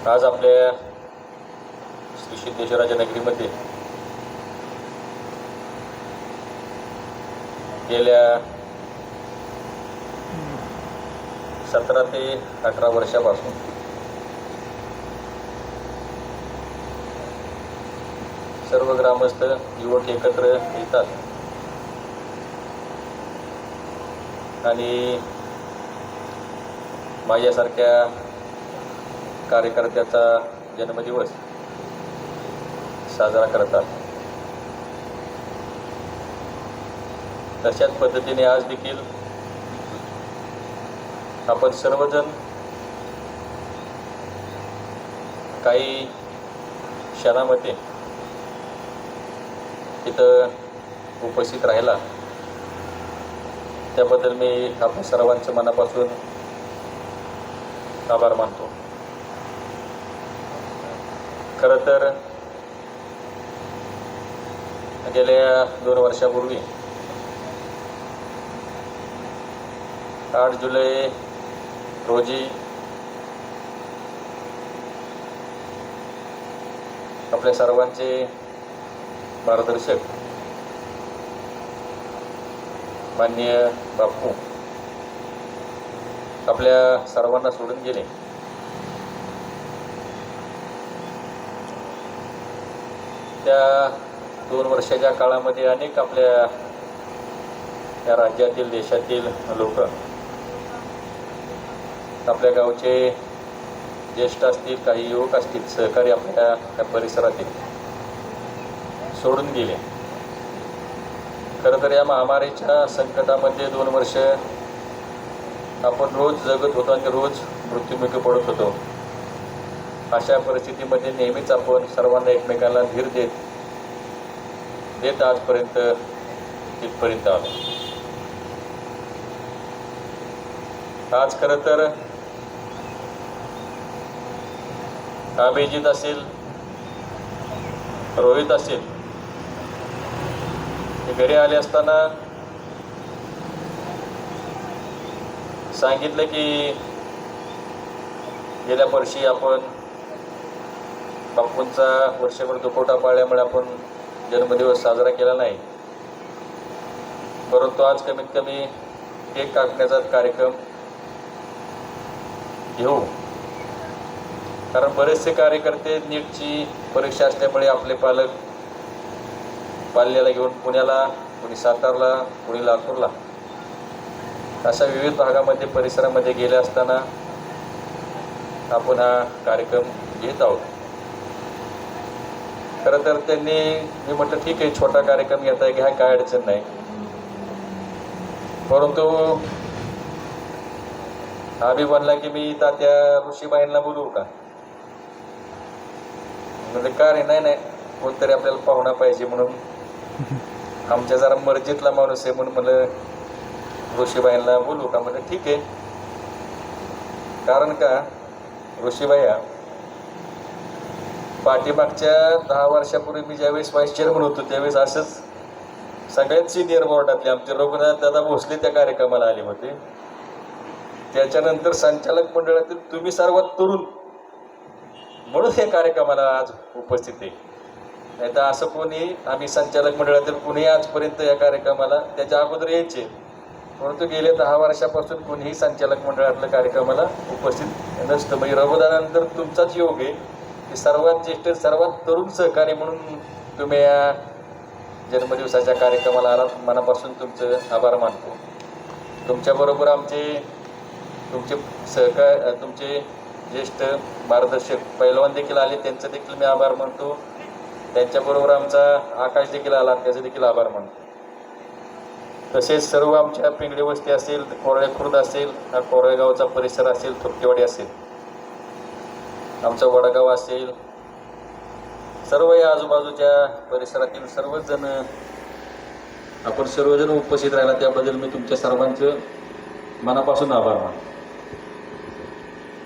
आज आपल्या श्री सिद्धेश्वराच्या नगरीमध्ये गेल्या 17 ते 18 वर्षापासून सर्व ग्रामस्थ युवक एकत्र येतात आणि माझ्यासारख्या कार्यकर्त्याचा जन्मदिवस साजरा करतात. तशाच पद्धतीने आज देखील आपण सर्वजण काही क्षणामध्ये तिथं उपस्थित राहिला त्याबद्दल मी आपण सर्वांचं मनापासून आभार मानतो. खरं तर गेल्या 2 वर्षापूर्वी 8 जुलै रोजी आपल्या सर्वांचे मार्गदर्शक माननीय बापू आपल्या सर्वांना सोडून गेले. त्या 2 वर्षाच्या काळामध्ये अनेक आपल्या या राज्यातील देशातील लोक आपल्या गावचे ज्येष्ठ असतील, काही युवक असतील, सहकारी आपल्या या परिसरातील सोडून गेले. खरं तर या महामारीच्या संकटामध्ये 2 वर्ष आपण रोज जगत होतो आणि रोज मृत्युमुखी पडत होतो. अशा परिस्थितीमध्ये नेहमीच आपण सर्वांना एकमेकांना धीर देत आजपर्यंत तिथपर्यंत आलो. आज खरं तर अभिजित असेल, रोहित असेल, हे घरी आले असताना सांगितलं की गेल्या वर्षी आपण बापूंचा वर्षभर दुखवटा पाळल्यामुळे आपण जन्मदिवस साजरा केला नाही, परंतु आज कमीत कमी केक कापण्याचा कार्यक्रम घेऊ. कारण बरेचसे कार्यकर्ते नीटची परीक्षा असल्यामुळे आपले पालक पाल्याला घेऊन पुण्याला, कोणी सातारला, कोणी लातूरला अशा विविध भागामध्ये परिसरामध्ये गेले असताना आपण हा कार्यक्रम घेत आहोत. खरं तर त्यांनी मी म्हटलं ठीक आहे, छोटा कार्यक्रम घेता आहे, घ्या, काय अडचण नाही. परंतु आम्ही म्हणला की मी तात्या ऋषीबाईंना बोलवू का? म्हणजे का रे? नाही, कोणतरी आपल्याला पाहुणा पाहिजे म्हणून, आमच्या जरा मर्जीतला माणूस आहे म्हणून म्हणलं ऋषीबाईंना बोलवू का? म्हणजे ठीक आहे. कारण का, ऋषीबाया पाठीमागच्या 10 वर्षापूर्वी मी ज्यावेळेस व्हाईस चेअरमन होतो त्यावेळेस असंच सगळ्यात सिनियर बोर्डातले आमचे रघुनाथ दादा भोसले त्या कार्यक्रमाला आले होते. त्याच्यानंतर संचालक मंडळातील तुम्ही सर्वात तरुण म्हणून या कार्यक्रमाला आज उपस्थित आहे. नाही तर असं कोणी, आम्ही संचालक मंडळातील कोणी आजपर्यंत या कार्यक्रमाला त्याच्या अगोदर यायचे, परंतु गेले 10 वर्षापासून कोणीही संचालक मंडळातल्या कार्यक्रमाला उपस्थित नसतं. म्हणजे रघुदानंतर तुमचाच योग आहे की सर्वात ज्येष्ठ, सर्वात तरुण सहकारी म्हणून तुम्ही या जन्मदिवसाच्या कार्यक्रमाला आलात. मनापासून तुमचं आभार मानतो. तुमच्याबरोबर तुमचे ज्येष्ठ मार्गदर्शक पैलवान देखील आले, त्यांचं देखील मी आभार मानतो. त्यांच्याबरोबर आमचा आकाश देखील आला, त्याचा देखील आभार मानतो. तसेच सर्व आमच्या पिंगळी वस्ती असेल, कोरळे खुर्द असेल, हा कोरळेगावचा परिसर असेल, थुपकेवाडी असेल, आमचं वडगाव असेल, सर्व या आजूबाजूच्या परिसरातील सर्वजण आपण सर्वजण उपस्थित राहिला त्याबद्दल मी तुमच्या सर्वांचं मनापासून आभार मानतो.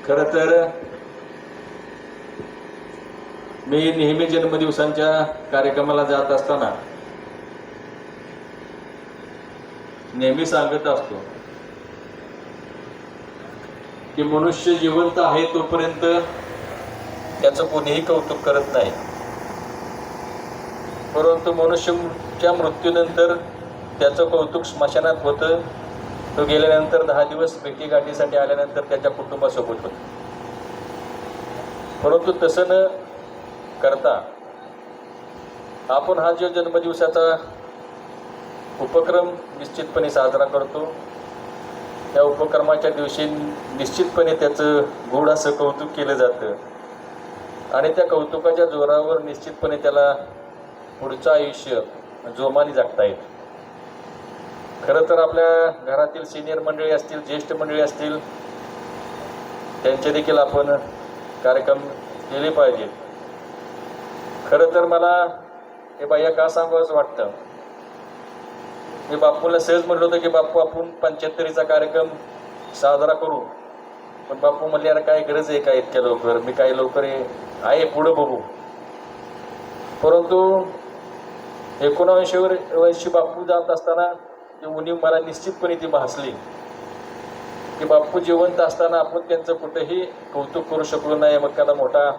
खरं तर मी नेहमी जन्मदिवसांच्या कार्यक्रमाला जात असताना नेहमी सांगत असतो की मनुष्य जिवंत आहे तोपर्यंत त्याचं कोणीही कौतुक करत नाही, परंतु मनुष्याच्या मृत्यूनंतर त्याचं कौतुक स्मशानात होतं. तो गेल्यानंतर 10 दिवस भेटीगाठीसाठी आल्यानंतर त्याच्या कुटुंबासोबत होतं. परंतु तसं न करता आपण हा जो जन्मदिवसाचा उपक्रम निश्चितपणे साजरा करतो, त्या उपक्रमाच्या दिवशी निश्चितपणे त्याचं गोड असं कौतुक केलं जातं आणि त्या कौतुकाच्या जोरावर निश्चितपणे त्याला पुढचं आयुष्य जोमाने जगता येतं. खरं तर आपल्या घरातील सिनियर मंडळी असतील, ज्येष्ठ मंडळी असतील, त्यांचे देखील आपण कार्यक्रम केले पाहिजेत. खरं तर मला हे बाह्य का सांगावंच वाटतं, मी बापूला सहज म्हणलं होतं की बापू आपण 75चा कार्यक्रम साजरा करू, पण बापू म्हणले अरे काय गरज आहे का इतक्या लवकर, मी काही लवकर आहे पुढं बघू. परंतु 19 वर्षी बापू जात असताना ती उणीव मला निश्चितपणे ती भासली की बापू जिवंत असताना आपण त्यांचं कुठेही कौतुक करू शकलो नाही, मग त्याला मोठा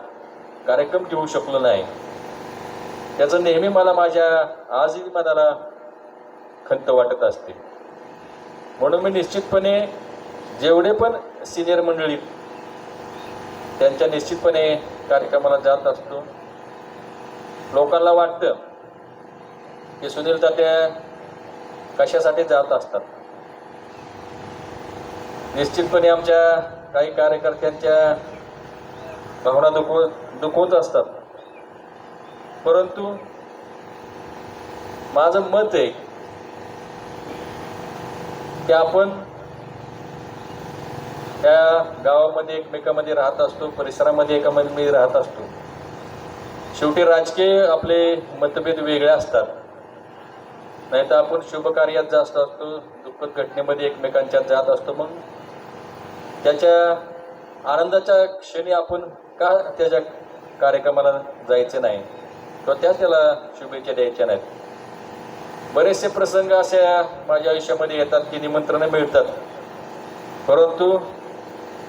कार्यक्रम घेऊ शकलो नाही. त्याचं नेहमी मला माझ्या आजही मनाला खंत वाटत असते. म्हणून मी निश्चितपणे जेवढे पण सिनियर मंडळी त्यांच्या निश्चितपणे कार्यक्रमाला जात असतो. लोकांना वाटतं की सुनील तात्या कशासाठी जात असतात. निश्चितपणे आमच्या काही कार्यकर्त्यांच्या भावना दुखवत असतात, परंतु माझं मत आहे की आपण त्या गावामध्ये एकमेकांमध्ये राहत असतो, परिसरामध्ये एकामध्ये राहत असतो. शेवटी राजकीय आपले मतभेद वेगळे असतात, नाही तर आपण शुभ कार्यात जास्त असतो, दुःखद घटनेमध्ये एकमेकांच्यात जात असतो. मग त्याच्या आनंदाच्या क्षणी आपण का त्याच्या कार्यक्रमाला जायचं नाही किंवा त्याला शुभेच्छा द्यायच्या नाहीत. बरेचसे प्रसंग असे माझ्या आयुष्यामध्ये येतात की निमंत्रणं मिळतात, परंतु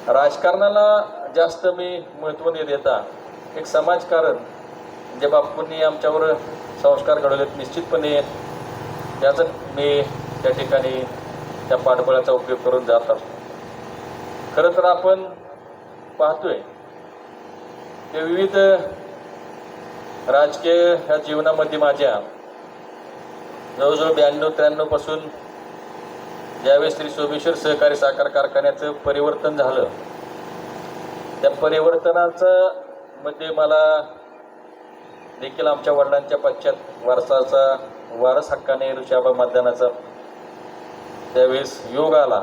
राजकारणाला जास्त मी महत्त्व न देता एक समाजकारण जे बापूंनी आमच्यावर संस्कार घडवलेत, निश्चितपणे त्याचं मी त्या ठिकाणी त्या पाठबळाचा उपयोग करून जात असतो. खरं तर आपण पाहतोय की विविध राजकीय ह्या जीवनामध्ये माझ्या जवळजवळ 92-93 पासून ज्यावेळेस श्री सोमेश्वर सहकारी साखर कारखान्याचं परिवर्तन झालं, त्या परिवर्तनाचं मध्ये मला देखील आमच्या वडिलांच्या पश्चात वारस हक्काने ऋषाबा मतदानाचा त्यावेळेस योग आला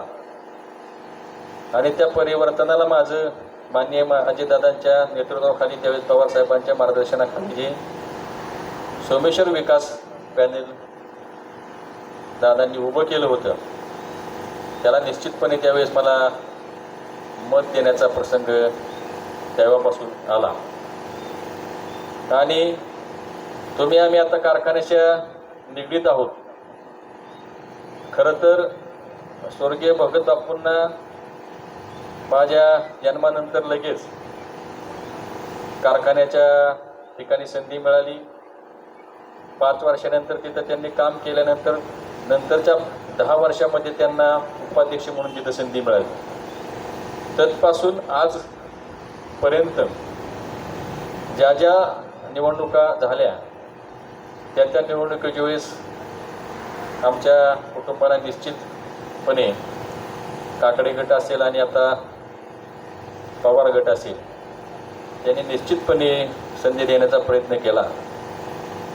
आणि त्या परिवर्तनाला माझं माननीय अजितदादांच्या नेतृत्वाखाली त्यावेळेस पवार साहेबांच्या मार्गदर्शनाखाली जे सोमेश्वर विकास पॅनेल दादांनी उभं केलं होतं, त्याला निश्चितपणे त्यावेळेस मला मत देण्याचा प्रसंग तेव्हापासून आला. आणि आम्ही आता कारखान्याच्या निगडीत आहोत. खरं तर स्वर्गीय भगत बापूंना माझ्या जन्मानंतर लगेच कारखान्याच्या ठिकाणी संधी मिळाली. 5 वर्षानंतर तिथं त्यांनी काम केल्यानंतर नंतरच्या 10 वर्षामध्ये त्यांना उपाध्यक्ष म्हणून तिथं संधी मिळाली. तत्पासून आजपर्यंत ज्या ज्या निवडणुका झाल्या त्या निवडणुकीच्या वेळेस आमच्या कुटुंबाला निश्चितपणे काकडे गट असेल आणि आता पवार गट असेल, त्यांनी निश्चितपणे संधी देण्याचा प्रयत्न केला.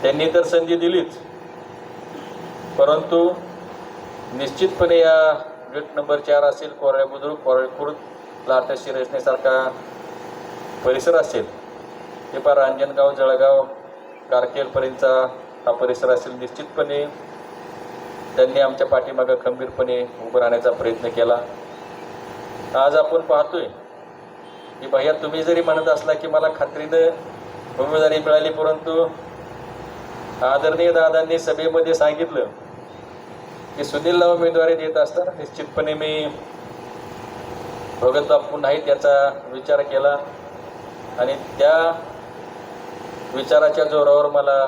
त्यांनी तर संधी दिलीच, परंतु निश्चितपणे या गट नंबर 4 असेल, कोराळे बुद्रुक, कोराळे खुर्द, लाटशी रचनेसारखा परिसर असेल, ते पार रांजणगाव, जळगाव, कारकेलपर्यंतचा हा परिसर असेल, निश्चितपणे त्यांनी आमच्या पाठीमागं खंबीरपणे उभं राहण्याचा प्रयत्न केला. आज आपण पाहतोय की भैया तुम्ही जरी म्हणत असला की मला खात्रीनं उमेदवारी मिळाली, परंतु आदरणीय दादांनी सभेमध्ये सांगितलं की सुनीलला उमेदवारी देत असताना निश्चितपणे मी भगत बापू नाही त्याचा विचार केला आणि त्या विचाराच्या जोरावर मला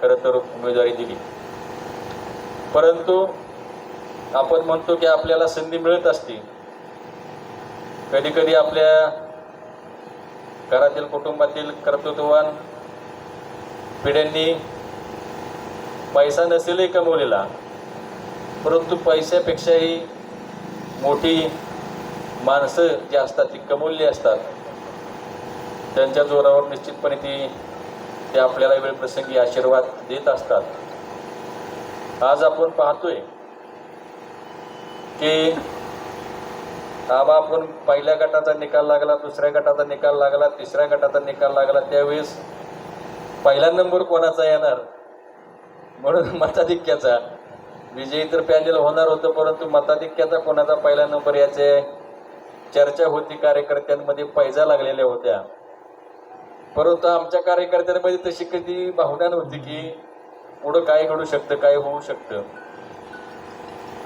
खरं तर उमेदवारी दिली. परंतु आपण म्हणतो की आपल्याला संधी मिळत असते. कधी कधी आपल्या घरातील कुटुंबातील कर्तृत्ववान पिढ्यांनी पैसा नसेलही कमवलेला, परंतु पैशापेक्षाही मोठी माणसं जी असतात ती कमवलेली असतात. त्यांच्या जोरावर निश्चितपणे ते आपल्याला वेळप्रसंगी आशीर्वाद देत असतात. आज आपण पाहतोय की आबा आपण पहिल्या गटाचा निकाल लागला, दुसऱ्या गटाचा निकाल लागला, तिसऱ्या गटाचा निकाल लागला, त्यावेळेस पहिला नंबर कोणाचा येणार म्हणून मताधिक्याचा विजयी तर पॅनल होणार होतं, परंतु मताधिक्याचा कोणाचा पहिला नंबर याचे चर्चा होती. कार्यकर्त्यांमध्ये पैजा लागलेल्या होत्या, परंतु आमच्या कार्यकर्त्यांमध्ये तशी कधी भावना नव्हती की पुढं काय घडू शकतं, काय होऊ शकतं.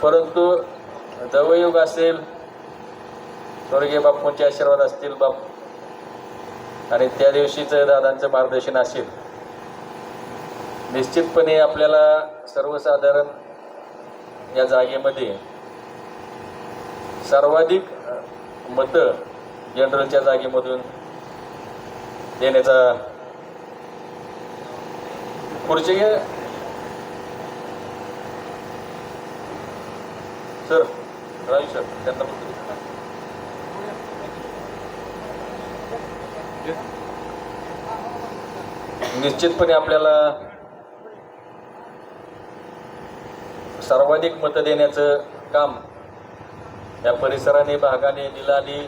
परंतु दवयुग असेल, स्वर्गीय बापूंचे आशीर्वाद असतील आणि त्या दिवशीचं दादांचं मार्गदर्शन असेल, निश्चितपणे आपल्याला सर्वसाधारण या जागेमध्ये सर्वाधिक मतं जनरलच्या जागेमधून देण्याचा खुर्ची घ्या सर, राजू सर, त्यांना निश्चितपणे आपल्याला सर्वाधिक मतं देण्याचं काम या परिसराने भागाने दिलं आणि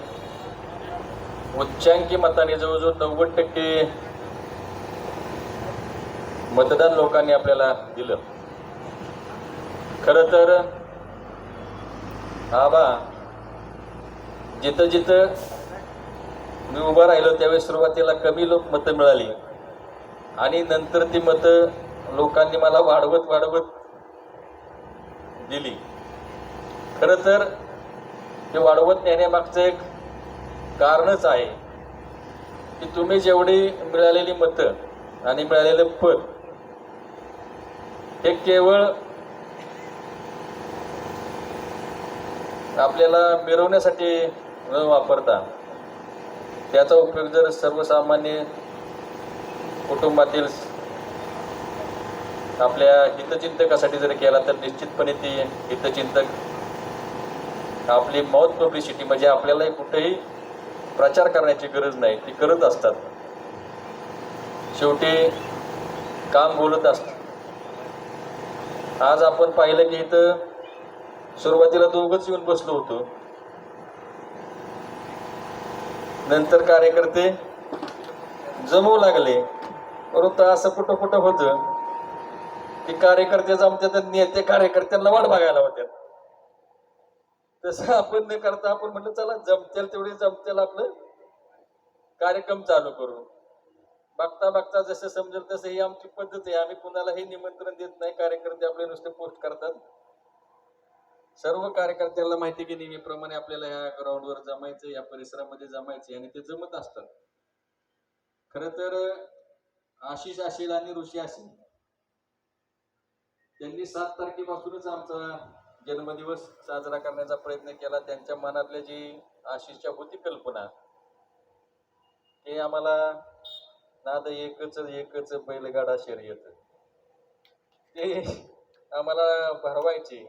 उच्चांकी मताने जवळजवळ 90% मतदान लोकांनी आपल्याला दिलं. खरं तर आबा जिथं जिथं मी उभा राहिलो त्यावेळेस सुरुवातीला कमी मतं मिळाली आणि नंतर ती मतं लोकांनी मला वाढवत दिली. खरं तर ते वाढवत नेण्यामागचं एक कारणच आहे की तुम्ही जेवढी मिळालेली मतं आणि मिळालेलं पद हे केवळ आपल्याला मिरवण्यासाठी न वापरता त्याचा उपयोग जर सर्वसामान्य कुटुंबातील आपल्या हितचिंतकासाठी जर केला तर निश्चितपणे ती हितचिंतक आपली मौत पब्लिसिटी म्हणजे आपल्याला कुठेही प्रचार करण्याची गरज नाही, ती करत असतात. शेवटी काम बोलत असत. आज आपण पाहिलं की इथं सुरुवातीला दोघंच येऊन बसलो होतो, नंतर कार्यकर्ते जमवू लागले. परंतु असं कुठं होतं की कार्यकर्ते जमतात, नेते कार्यकर्त्यांना वाट बघायला होत्या. तसं आपण न करता आपण म्हणलं चला जमतेल तेवढे जमतेल आपलं कार्यक्रम चालू करू. बघता बघता जसं समजेल तसं ही आमची पद्धत आहे. आम्ही कुणालाही निमंत्रण देत नाही, कार्यकर्ते आपले नुसते पोस्ट करतात. सर्व कार्यकर्त्यांना माहिती की नेहमीप्रमाणे आपल्याला ह्या ग्राउंडवर जमायचं, या परिसरामध्ये जमायचं आणि ते जमत असतात. खरं तर आशिष असेल आणि ऋषी असेल त्यांनी 7 तारखेपासूनच आमचा जन्मदिवस साजरा करण्याचा प्रयत्न केला. त्यांच्या मनातल्या जी आशिषच्या होती कल्पना ते आम्हाला नाद एकच बैलगाडा शर्यत ते आम्हाला भरवायचे.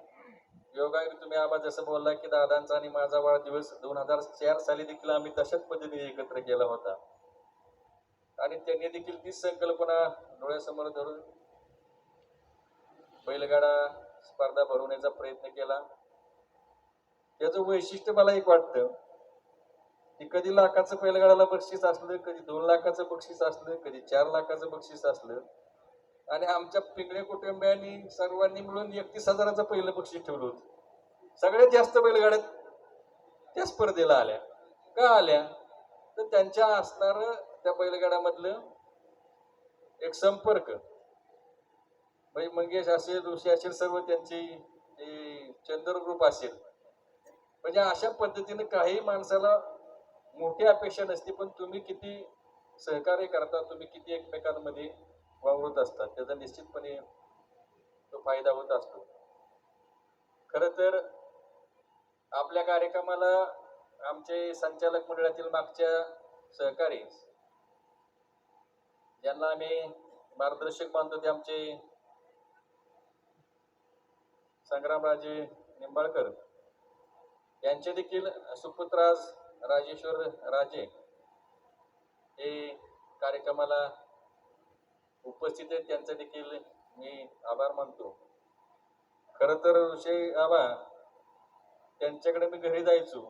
योगायोग तुम्ही आबा जसं बोलला की दादांचा आणि माझा वाढदिवस 2004 साली देखील आम्ही तशाच पद्धतीने एकत्र केला होता आणि त्यांनी देखील तीच संकल्पना डोळ्यासमोर धरून बैलगाडा स्पर्धा भरवण्याचा प्रयत्न केला. त्याचं वैशिष्ट्य मला एक वाटतं की कधी लाखाचं बैलगाडाला बक्षीस असलं, कधी 2 लाखाचं बक्षीस असलं, कधी 4 लाखाचं बक्षीस असलं आणि आमच्या पिंगळे कुटुंबियांनी सर्वांनी मिळून 31,000चं पहिलं बक्षीस ठेवलं होतं. सगळ्यात जास्त बैलगाड्यात त्या स्पर्धेला आल्या. का आल्या तर त्यांच्या असणार त्या बैलगाड्यामधलं एक संपर्क, भाई मंगेश असेल, ऋषी असेल, सर्व त्यांची चंद्र ग्रुप असेल, म्हणजे अशा पद्धतीने काही माणसाला मोठी अपेक्षा नसते, पण तुम्ही किती सहकार्य करता, तुम्ही किती एकमेकांमध्ये वावरत असतात, त्याचा निश्चितपणे तो फायदा होत असतो. खरं तर आपल्या कार्यक्रमाला आमचे संचालक मंडळातील मागच्या सहकारी, ज्यांना आम्ही मार्गदर्शक मानतो, ते आमचे संग्रामराजे निंबाळकर यांचे देखील सुपुत्राज राजेश्वर राजे हे कार्यक्रमाला उपस्थित आहेत. त्यांचे देखील मी आभार मानतो. खरं तर विषय आबा, त्यांच्याकडे मी घरी जायचो,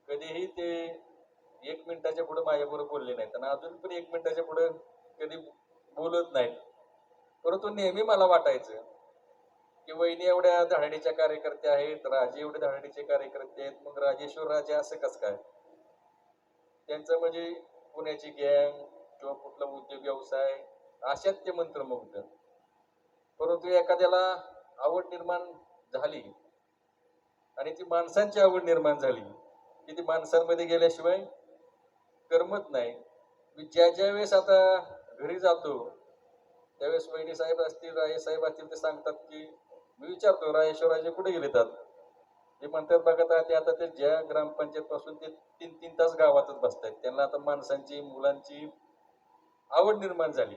कधीही ते 1 मिनिटाच्या पुढे माझ्याबरोबर बोलले नाहीत आणि अजून पण 1 मिनिटाच्या पुढे कधी बोलत नाहीत. परंतु नेहमी मला वाटायचं की वहिनी एवढ्या धडाडीच्या कार्यकर्त्या आहेत, राजे एवढे धडाडीचे कार्यकर्ते आहेत, मग राजेश्वर राजे असं कसं काय? त्यांचं म्हणजे पुण्याची गँग किंवा कुठला उद्योग व्यवसाय अशात ते मंत्रमुग्ध. परंतु एखाद्याला आवड निर्माण झाली आणि ती माणसांची आवड निर्माण झाली की ती माणसांमध्ये गेल्याशिवाय करमत नाही. मी ज्या वेळेस आता घरी जातो त्यावेळेस वहिनी साहेब असतील, राजे साहेब असतील, ते सांगतात की मी विचारतो राजेश्वराजे कुठे गेलेतात. ते म्हणतात बघा ते आता ते ज्या ग्रामपंचायत पासून ते 3-3 तास गावातच बसतायत. त्यांना आता माणसांची, मुलांची आवड निर्माण झाली.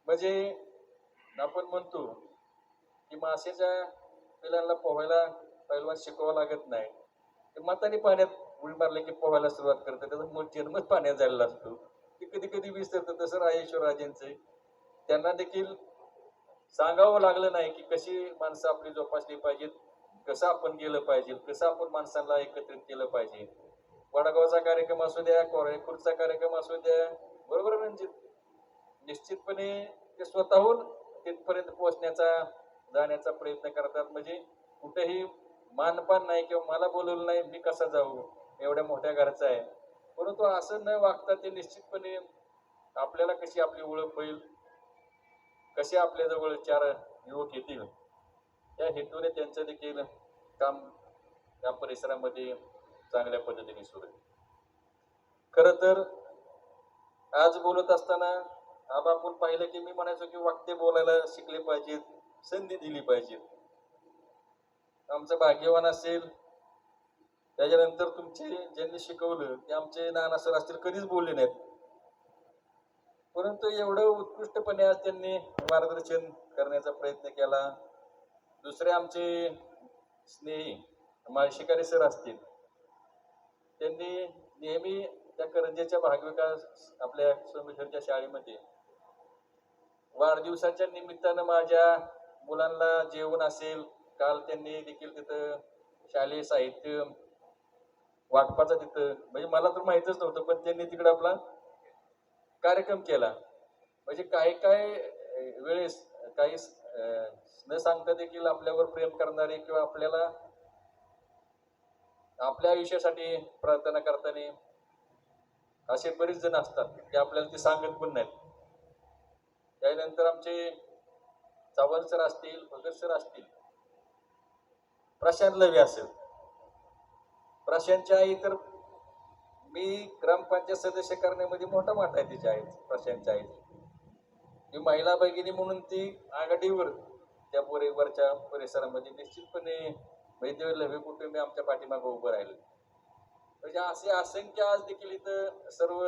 म्हणजे आपण म्हणतो की मासेच्या पिलांना पोहायला पहिलवान शिकवावं लागत नाही, ते माताने पाण्यात उडी मारले की पोहायला सुरुवात करतात. त्याचा जन्मच पाण्यात झालेला असतो. ते कधी कधी विसरतं. तसं राजेश्वरराजेंचे त्यांना देखील सांगावं लागलं नाही की कशी माणसं आपली जोपासली पाहिजेत, कसं आपण गेलं पाहिजे, कसं आपण माणसांना एकत्रित केलं पाहिजे. वडगावचा कार्यक्रम असू द्या, कोरेपूरचा कार्यक्रम असू द्या, बरोबर रणजित, निश्चितपणे ते स्वतःहून तिथपर्यंत पोहोचण्याचा, जाण्याचा प्रयत्न करतात. म्हणजे कुठेही मानपान नाही किंवा मला बोलवलं नाही मी कसा जाऊ, एवढ्या मोठ्या घरचा आहे. परंतु असं न वागता ते निश्चितपणे आपल्याला कशी आपली ओळख होईल, कसे आपल्या जवळ 4 युवक येतील, या हेतूने त्यांचं देखील काम या परिसरामध्ये चांगल्या पद्धतीने सुरू आहे. खर तर आज बोलत असताना आबा आपण पाहिलं की मी म्हणायचो की वाक्य बोलायला शिकले पाहिजेत, संधी दिली पाहिजे. आमचं भाग्यवान असेल, त्याच्यानंतर तुमचे ज्यांनी शिकवलं ते आमचे नाना सर असतील, कधीच बोलले नाहीत. परंतु एवढं उत्कृष्टपणे आज त्यांनी मार्गदर्शन करण्याचा प्रयत्न केला. दुसरे आमचे स्नेही माळशिकारी सर असतील, त्यांनी नेहमी त्या करंजेच्या भागविकास आपल्या सोमेश्वरच्या शाळेमध्ये वाढदिवसाच्या निमित्तानं माझ्या मुलांना जेवण असेल, काल त्यांनी देखील तिथं शालेय साहित्य वाटपाचा तिथं, म्हणजे मला तर माहितच नव्हतं, पण त्यांनी तिकडे आपला कार्यक्रम केला. म्हणजे काही काही वेळेस काही न सांगता देखील आपल्यावर प्रेम करणारे किंवा आपल्याला आपल्या आयुष्यासाठी प्रार्थना करताना असे बरेच जण असतात ते आपल्याला ते सांगत पण नाहीत. त्यानंतर आमचे चव्हाण सर असतील, भगत सर असतील, प्रशांत लवे असेल, प्रशांतच्या आई तर मी ग्रामपंचायत सदस्य करण्यामध्ये मोठा वाटा आहे तिच्या आहेत, प्रशांतच्या आई. ती महिला भगिनी म्हणून ती आघाडीवर त्या वरच्या परिसरामध्ये निश्चितपणे वैद्य लवे कुटुंबी आमच्या पाठीमागे उभं राहिले. म्हणजे असे असंख्य आज देखील इथं सर्व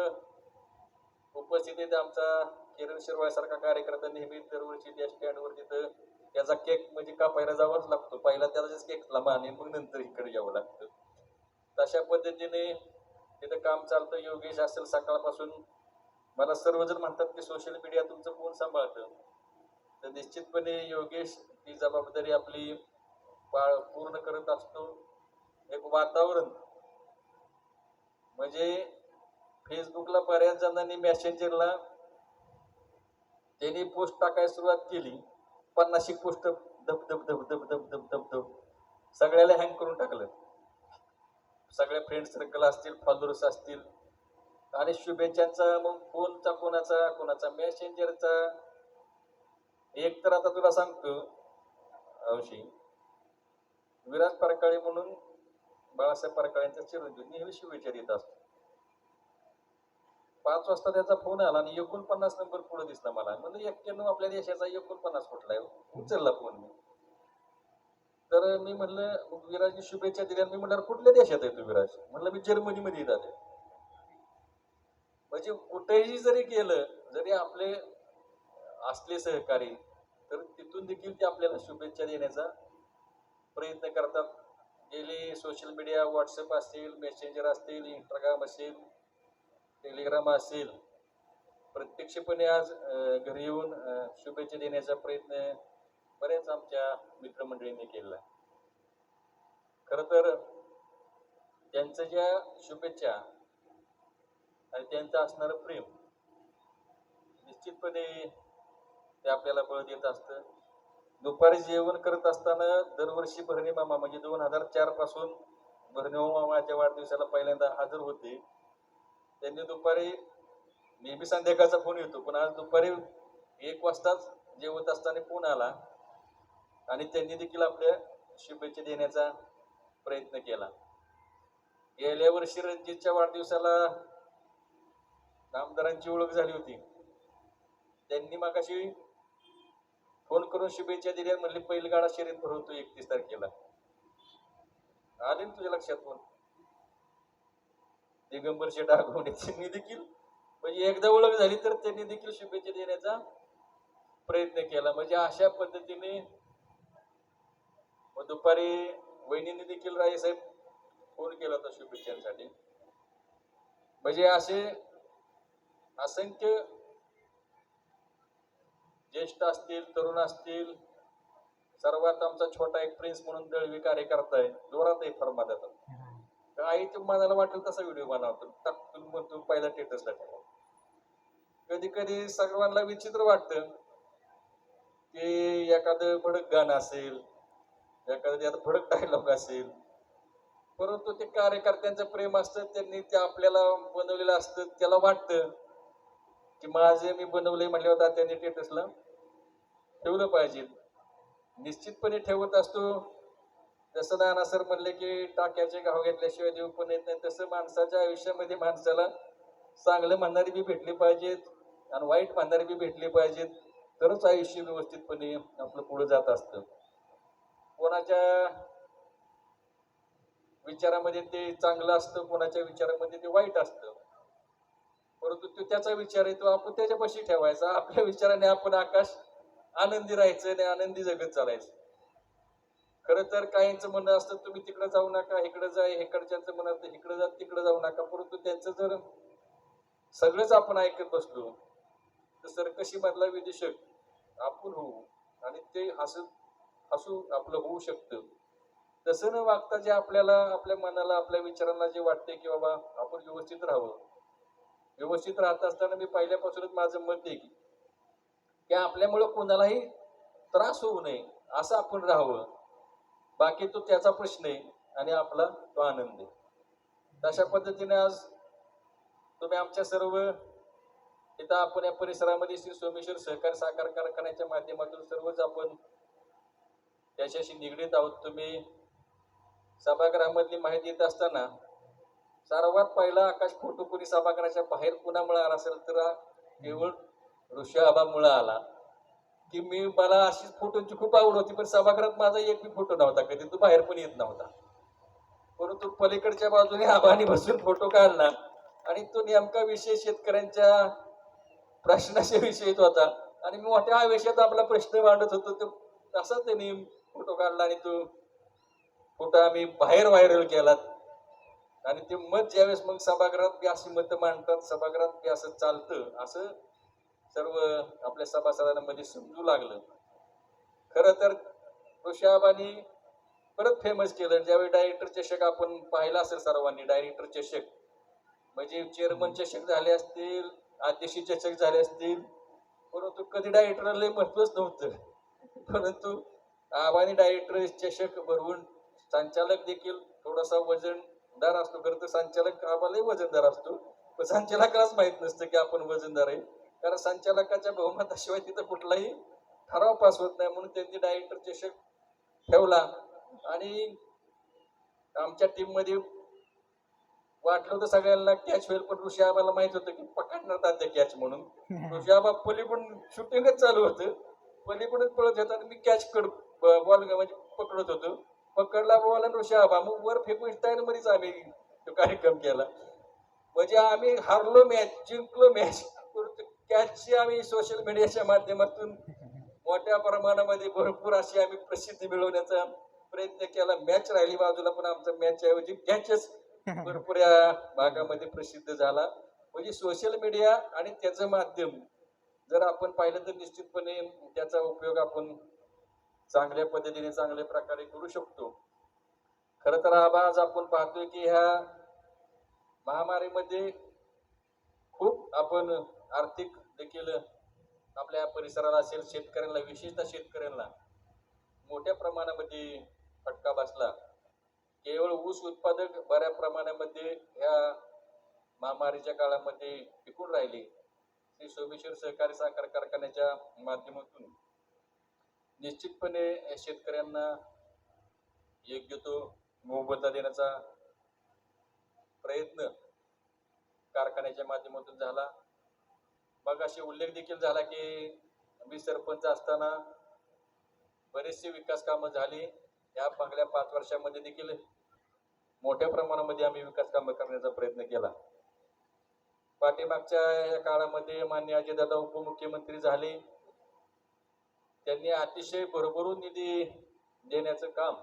उपस्थित आहेत. आमचा किरण शिरवाळ सारखा कार्यकर्ता नेहमी दरवर्षी त्या स्टँडवर तिथं त्याचा केक म्हणजे कापायला जावाच लागतो. पहिला त्याचाच केक लांब आणि मग नंतर इकडे यावं लागतं. तशा पद्धतीने तिथं काम चालतं. योगेश असेल सकाळपासून, मला सर्वजण म्हणतात की सोशल मीडिया तुमचं कोण सांभाळतं, तर निश्चितपणे योगेश ही जबाबदारी आपली पूर्ण करत असतो. एक वातावरण म्हणजे फेसबुकला बऱ्याच जणांनी मेसेंजरला त्यांनी पोस्ट टाकायला सुरुवात केली, 50 पोस्ट धप धप धप धप धप धप धप धप सगळ्याला हँग करून टाकलं. सगळे फ्रेंड सर्कल असतील, फॉलोअर्स असतील, आणि शुभेच्छांचा मग फोनचा कोणाचा मेसेंजरचा. एक तर आता तुला सांगतो औशी, विराज परकाळे म्हणून बाळासाहेब परकाळ्यांचा चिरंजीव नेहमी शुभेच्छा देत असतो. 5 वाजता त्याचा फोन आला आणि 49 नंबर पुढे दिसला मला. म्हणलं 91 आपल्या देशाचा 49 कुठला आहे? उचलला फोन मी. तर मी म्हणलं विराजने शुभेच्छा दिल्या. मी म्हणलं कुठल्या देशात आहे तू विराज? म्हणलं मी जर्मनीमध्ये येत आहे. म्हणजे कुठेही जरी गेलं, जरी आपले असले सहकारी, तर तिथून देखील ते आपल्याला शुभेच्छा देण्याचा प्रयत्न करतात. गेले सोशल मीडिया, व्हॉट्सअप असतील, मेसेंजर असतील, इंस्टाग्राम असेल, टेलिग्राम असेल, प्रत्यक्षपणे आज घरी येऊन शुभेच्छा देण्याचा प्रयत्न बऱ्याच आमच्या मित्रमंडळींनी केला. खर तर त्यांच्या ज्या शुभेच्छा आणि त्यांचं असणारं प्रेम निश्चितपणे ते आपल्याला बळ देत असतं. दुपारी जेवण करत असताना दरवर्षी भरणी मामा म्हणजे 2004 पासून भरणी मामाच्या वाढदिवसाला पहिल्यांदा हजर होते. त्यांनी दुपारी नेहमी संध्याकाळचा फोन येतो, पण आज दुपारी 1 वाजताच जेवत असताना फोन आला आणि त्यांनी देखील आपल्या शुभेच्छा देण्याचा प्रयत्न केला. गेल्या वर्षी रणजितच्या वाढदिवसाला आमदारांची ओळख झाली होती. त्यांनी मगाशी फोन करून शुभेच्छा दिल्या. म्हणले बैलगाडा शर्यत भरवतो 31 तारखेला. आले ना तुझ्या लक्षात फोन? दिगंबर शेट आगवणे त्यांनी देखील म्हणजे एकदा ओळख झाली तर त्यांनी देखील शुभेच्छा देण्याचा प्रयत्न केला. म्हणजे अशा पद्धतीने दुपारी वहिनींनी देखील रायसाहेब फोन केला होता शुभेच्छांसाठी. म्हणजे असे असंख्य ज्येष्ठ असतील, तरुण असतील, सर्वात आमचा छोटा एक प्रिन्स म्हणून दळवी कार्यकर्ता आहे, जोरात आहे फर्मात आता. आई मनाला वाटेल तसा व्हिडिओ बनवतो, टाकतो म्हणतो पहिला स्टेटसला ठेवा. कधी कधी सर्वांना विचित्र वाटतं की एखादं भडक गाणं असेल, एखादं भडक डायलॉग असेल, परंतु ते कार्यकर्त्यांचं प्रेम असतं, त्यांनी ते आपल्याला बनवलेलं असतं. त्याला वाटतं की माझे मी बनवले म्हटल्यावर त्यांनी स्टेटसला ठेवलं पाहिजे. निश्चितपणे ठेवत असतो. जसं नाना सर म्हणले की टाक्याचे घाव घेतल्याशिवाय देव पण येत नाही, तसं माणसाच्या आयुष्यामध्ये माणसाला चांगलं म्हणणारी बी भेटली पाहिजेत आणि वाईट म्हणणारी बी भेटली पाहिजेत, तरच आयुष्य व्यवस्थितपणे आपलं पुढे जात असतं. कोणाच्या विचारामध्ये ते चांगलं असतं, कोणाच्या विचारामध्ये ते वाईट असतं, परंतु तो त्याचा विचार आहे, तो आपण त्याच्यापाशी ठेवायचा. आपल्या विचाराने आपण आकाश आनंदी राहायचं आणि आनंदी जगत चालायचं. खरं तर काहींचं म्हणणं असतं तुम्ही तिकडे जाऊ नका, इकडे जा, इकडच्यांचं म्हणणं असतं इकडे जा, तिकडे जाऊ नका. परंतु त्यांचं जर सगळंच आपण ऐकत बसलो तर सर्कशी मधला विदेशक आपण होऊ आणि ते हसू आपलं होऊ शकतं. तसं न वागता जे आपल्याला आपल्या मनाला आपल्या विचारांना जे वाटते की बाबा आपण व्यवस्थित राहावं, व्यवस्थित राहत असताना मी पहिल्यापासूनच माझं मत आहे की आपल्यामुळं कोणालाही त्रास होऊ नये असं आपण राहावं. बाकी तो त्याचा प्रश्न आहे आणि आपला तो आनंद आहे. तशा पद्धतीने आज तुम्ही आमच्या सर्व इथं आपण या परिसरामध्ये श्री सोमेश्वर सहकार साखर कारखान्याच्या माध्यमातून सर्वच आपण त्याच्याशी निगडीत आहोत. तुम्ही सभागृहामधली माहिती देत असताना सर्वात पहिला आकाश फोटो कोणी सभागृहाच्या बाहेर कुणामुळे आला असेल तर केवळ ऋषी आबामुळे आला. की मला अशीच फोटोची खूप आवड होती, पण सभागृहात माझा एक बी फोटो नव्हता, कधी तो बाहेर पण येत नव्हता. परंतु पलीकडच्या बाजूने आबानी बसून फोटो काढला आणि तो नेमका विषय शेतकऱ्यांच्या प्रश्नाच्या विषयीत होता आणि मी मोठ्या आवेशात आपला प्रश्न मांडत होतो. तो तसाच त्यांनी फोटो काढला आणि तो फोटो आम्ही बाहेर व्हायरल केला. आणि ते मत ज्यावेळेस मग सभागृहात बी अशी मतं मांडतात, सभागृहात बी असं चालतं, असं सर्व आपल्या सभासदांमध्ये समजू लागलं. खरं तर ऋषाबानी परत फेमस केलं. ज्यावेळी डायरेक्टर चषक आपण पाहिला असेल सर्वांनी, डायरेक्टर चषक म्हणजे चेअरमन चषक झाले असतील, अध्यक्ष चषक झाले असतील, परंतु कधी डायरेक्टरला लय महत्वच नव्हतं. परंतु आबानी डायरेक्टर चषक भरवून संचालक देखील थोडासा वजनदार असतो. खरं तर संचालक आबालाही वजनदार असतो, पण संचालकालाच माहित नसतं की आपण वजनदार आहे, कारण संचालकाच्या बहुमताशिवाय तिथं कुठलाही ठराव पास होत नाही. म्हणून त्यांनी डायरेक्टर चषक ठेवला आणि आमच्या टीम मध्ये वाटलं होतं सगळ्यांना कॅच होईल, पण ऋषी आबाला माहित होतं की पकडणार तात्या कॅच म्हणून. ऋषी आबा पलीकडून शूटिंगच चालू होतं, पलीकडून पळत होता आणि मी कॅच बॉल म्हणजे पकडत होतो. पकडला बॉल आणि ऋषी आबा मग वर फेकून स्टाईल मध्येच आम्ही तो कार्यक्रम केला. म्हणजे आम्ही हारलो मॅच, जिंकलो मॅच, कॅचची आम्ही सोशल मीडियाच्या माध्यमातून मोठ्या प्रमाणामध्ये भरपूर अशी आम्ही प्रसिद्धी मिळवण्याचा प्रयत्न केला. मॅच राहिली बाजूला, पण आमचा मॅच ऐवजी कॅचच भरपूर या भागामध्ये प्रसिद्ध झाला. म्हणजे सोशल मीडिया आणि त्याचं माध्यम जर आपण पाहिलं तर निश्चितपणे त्याचा उपयोग आपण चांगल्या पद्धतीने चांगल्या प्रकारे करू शकतो. खरं तर आज आपण पाहतोय की ह्या महामारीमध्ये खूप आपण आर्थिक देखील आपल्या परिसराला असेल, शेतकऱ्यांना, विशेषतः शेतकऱ्यांना मोठ्या प्रमाणामध्ये फटका बसला. केवळ ऊस उत्पादक बऱ्या प्रमाणामध्ये ह्या महामारीच्या काळामध्ये टिकून राहिले. श्री सोमेश्वर सहकारी साखर कारखान्याच्या माध्यमातून निश्चितपणे शेतकऱ्यांना योग्य तो मोबदला देण्याचा प्रयत्न कारखान्याच्या माध्यमातून झाला. मग असे उल्लेख देखील झाला की मी सरपंच असताना बरेचसे विकास कामं झाली. या मागल्या 5 वर्षामध्ये देखील मोठ्या प्रमाणामध्ये आम्ही विकास कामं करण्याचा प्रयत्न केला. पाठीमागच्या या काळामध्ये माननीय अजितदादा उपमुख्यमंत्री झाले, त्यांनी अतिशय भरभरून निधी देण्याचं काम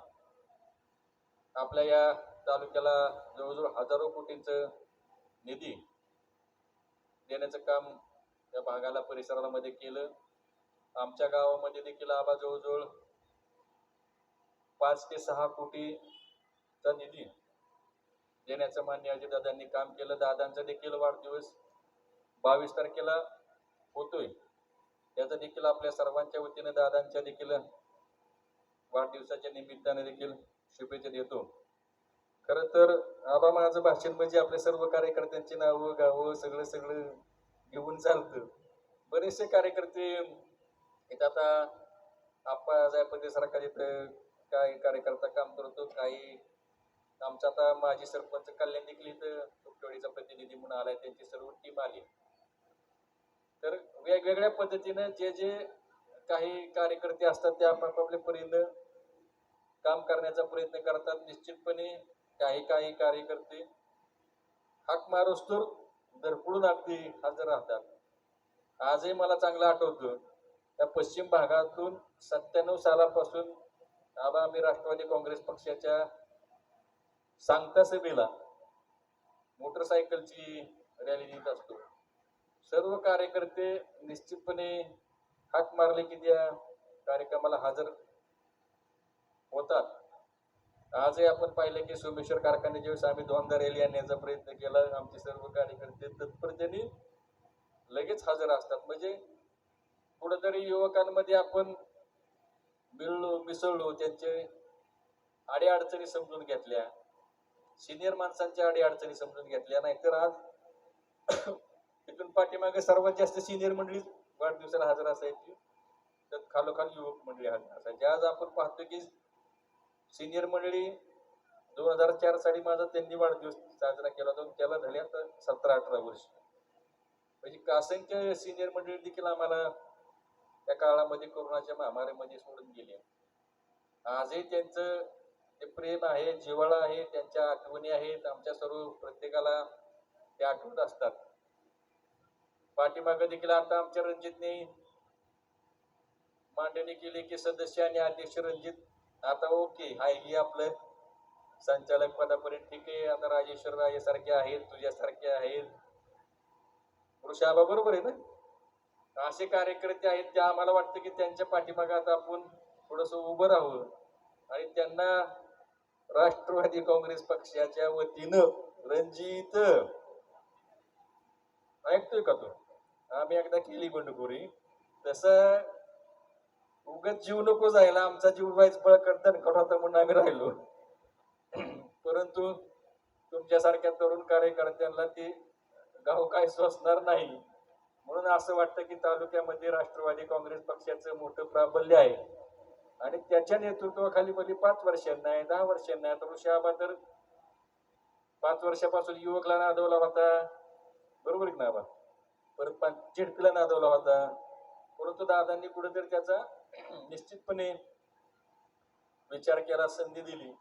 आपल्या या तालुक्याला जवळजवळ हजारो कोटींचं निधी देण्याचं काम या भागाला परिसरामध्ये केलं. आमच्या गावामध्ये देखील आबा जवळजवळ 5 ते 6 कोटीचा निधी देण्याचं मान्य अजितदादांनी काम केलं. दादांचा देखील वाढदिवस 22 तारखेला होतोय. त्याचा देखील आपल्या सर्वांच्या वतीनं दादांच्या देखील वाढदिवसाच्या निमित्ताने देखील शुभेच्छा देतो. खरं तर आबा माझं भाषण म्हणजे आपल्या सर्व कार्यकर्त्यांची नावं गावं सगळं सगळं घेऊन चालतं. बरेचसे कार्यकर्ते इथं आता आप्पा जायपतीसारखा इथं काही कार्यकर्ता काम करतो, काही आमचा आता माजी सरपंच कल्याण देखील इथं तुपटवाडीचा प्रतिनिधी म्हणून आलाय, त्यांची सर्व टीम आली. तर वेगवेगळ्या पद्धतीनं जे जे काही कार्यकर्ते असतात ते आपापल्या परीनं काम करण्याचा प्रयत्न करतात. निश्चितपणे काही काही कार्यकर्ते हाक मारूस तर धडपडून अगदी हजर राहतात. आजही मला चांगलं आठवतं, त्या पश्चिम भागातून 97 सालापासून आम्ही राष्ट्रवादी काँग्रेस पक्षाच्या सांगता सभेला मोटरसायकलची रॅली देत असतो. सर्व कार्यकर्ते निश्चितपणे हाक मारले की त्या कार्यक्रमाला हजर होतात. आजही आपण पाहिलं की सोमेश्वर कारखान्याच्या वेळेस आम्ही 2दा रॅली आणण्याचा प्रयत्न केला. आमचे सर्व कार्यकर्ते तत्परतेने लगेच हजर असतात. म्हणजे कुठेतरी युवकांमध्ये आपण मिसळलो, त्यांचे अडीअडचणी समजून घेतल्या, सिनियर माणसांच्या अडीअडचणी समजून घेतल्या. नाहीतर आज तिथून पाठीमागे सर्वात जास्त सिनियर मंडळी वाढदिवसाला हजर असायची, तर खालोखाल युवक मंडळी हजर असायची. आज आपण पाहतो की सिनियर मंडळी 2004 साली माझा त्यांनी वाढदिवस साजरा केला होता, त्याला झाले आता 17-18 वर्ष. म्हणजे असंख्य सिनियर मंडळी देखील आम्हाला त्या काळामध्ये कोरोनाच्या महामारीमध्ये सोडून गेले. आजही त्यांचं ते प्रेम आहे, जिव्हाळा आहे, त्यांच्या आठवणी आहेत, आमच्या सर्व प्रत्येकाला ते आठवत असतात. पाठीमागं देखील आता आमच्या रणजितने मांडणी केली की सदस्य आणि अध्यक्ष रणजित आता ओके आहे, आपलं संचालक पदापर्यंत ठीक आहे. आता राजेश्वर राजे सारखे आहेत, तुझ्यासारखे आहेत, वृषाबा बरोबर आहे ना, असे कार्यकर्ते आहेत. ते आम्हाला वाटतं की त्यांच्या पाठीमागे आता आपण थोडस उभं राहावं आणि त्यांना राष्ट्रवादी काँग्रेस पक्षाच्या वतीनं रणजित ऐकतोय का तो, आम्ही एकदा केली बंडखोरी, तसं उगाच जीव नको जायला, आमचा जीव व्हायच बळ करतात होता म्हणून आम्ही राहिलो. परंतु तुमच्यासारख्या तरुण कार्यकर्त्यांना ते गाव काय सोसणार नाही. म्हणून असं वाटतं की तालुक्यामध्ये राष्ट्रवादी काँग्रेस पक्षाचं मोठं प्राबल्य आहे आणि त्याच्या नेतृत्वाखाली मध्ये 5 वर्षांना आहे, 10 वर्षांना आहे. तर ऋषाबा तर 5 वर्षापासून युवकला नादवला होता, बरोबर आहे ना बा? परत चिडपीला नादवला होता. परंतु दादांनी कुठेतरी त्याचा निश्चितपणे विचार केला, संधी दिली.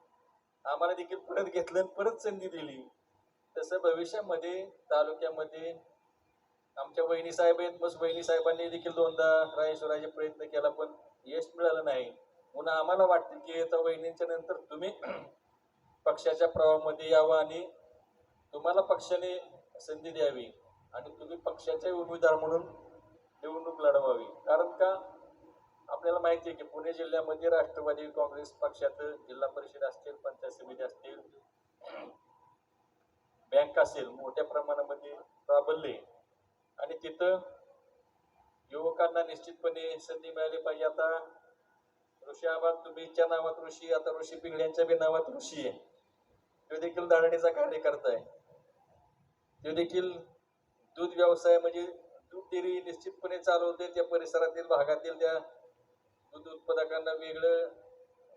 आम्हाला देखील परत घेतलं आणि परत संधी दिली. तसं भविष्यामध्ये तालुक्यामध्ये आमच्या वहिनी साहेब आहेत, बस वहिनी साहेबांनी देखील दोनदा राजेश्वराचे प्रयत्न केला, पण यश मिळालं नाही. म्हणून आम्हाला वाटतं की आता वहिनींच्या नंतर तुम्ही पक्षाच्या प्रवाहामध्ये यावं आणि तुम्हाला पक्षाने संधी द्यावी आणि तुम्ही पक्षाचे उमेदवार म्हणून निवडणूक लढवावी. कारण का, आपल्याला माहिती आहे की पुणे जिल्ह्यामध्ये राष्ट्रवादी काँग्रेस पक्षाचं जिल्हा परिषद असतील, पंचायत समिती असतील, बँक असेल, मोठ्या प्रमाणामध्ये प्राबल्य आहे आणि तिथं युवकांना निश्चितपणे संधी मिळाली पाहिजे. आता ऋषी आबा, तुम्हीच्या नावात ऋषी, आता ऋषी पिंगळ्यांच्या बी नावात ऋषी आहे. तो देखील धारणीचा कार्यकर्ता आहे. तो देखील दूध व्यवसाय म्हणजे दूध डेअरी निश्चितपणे चालवते. त्या परिसरातील भागातील त्या दूध उत्पादकांना वेगळं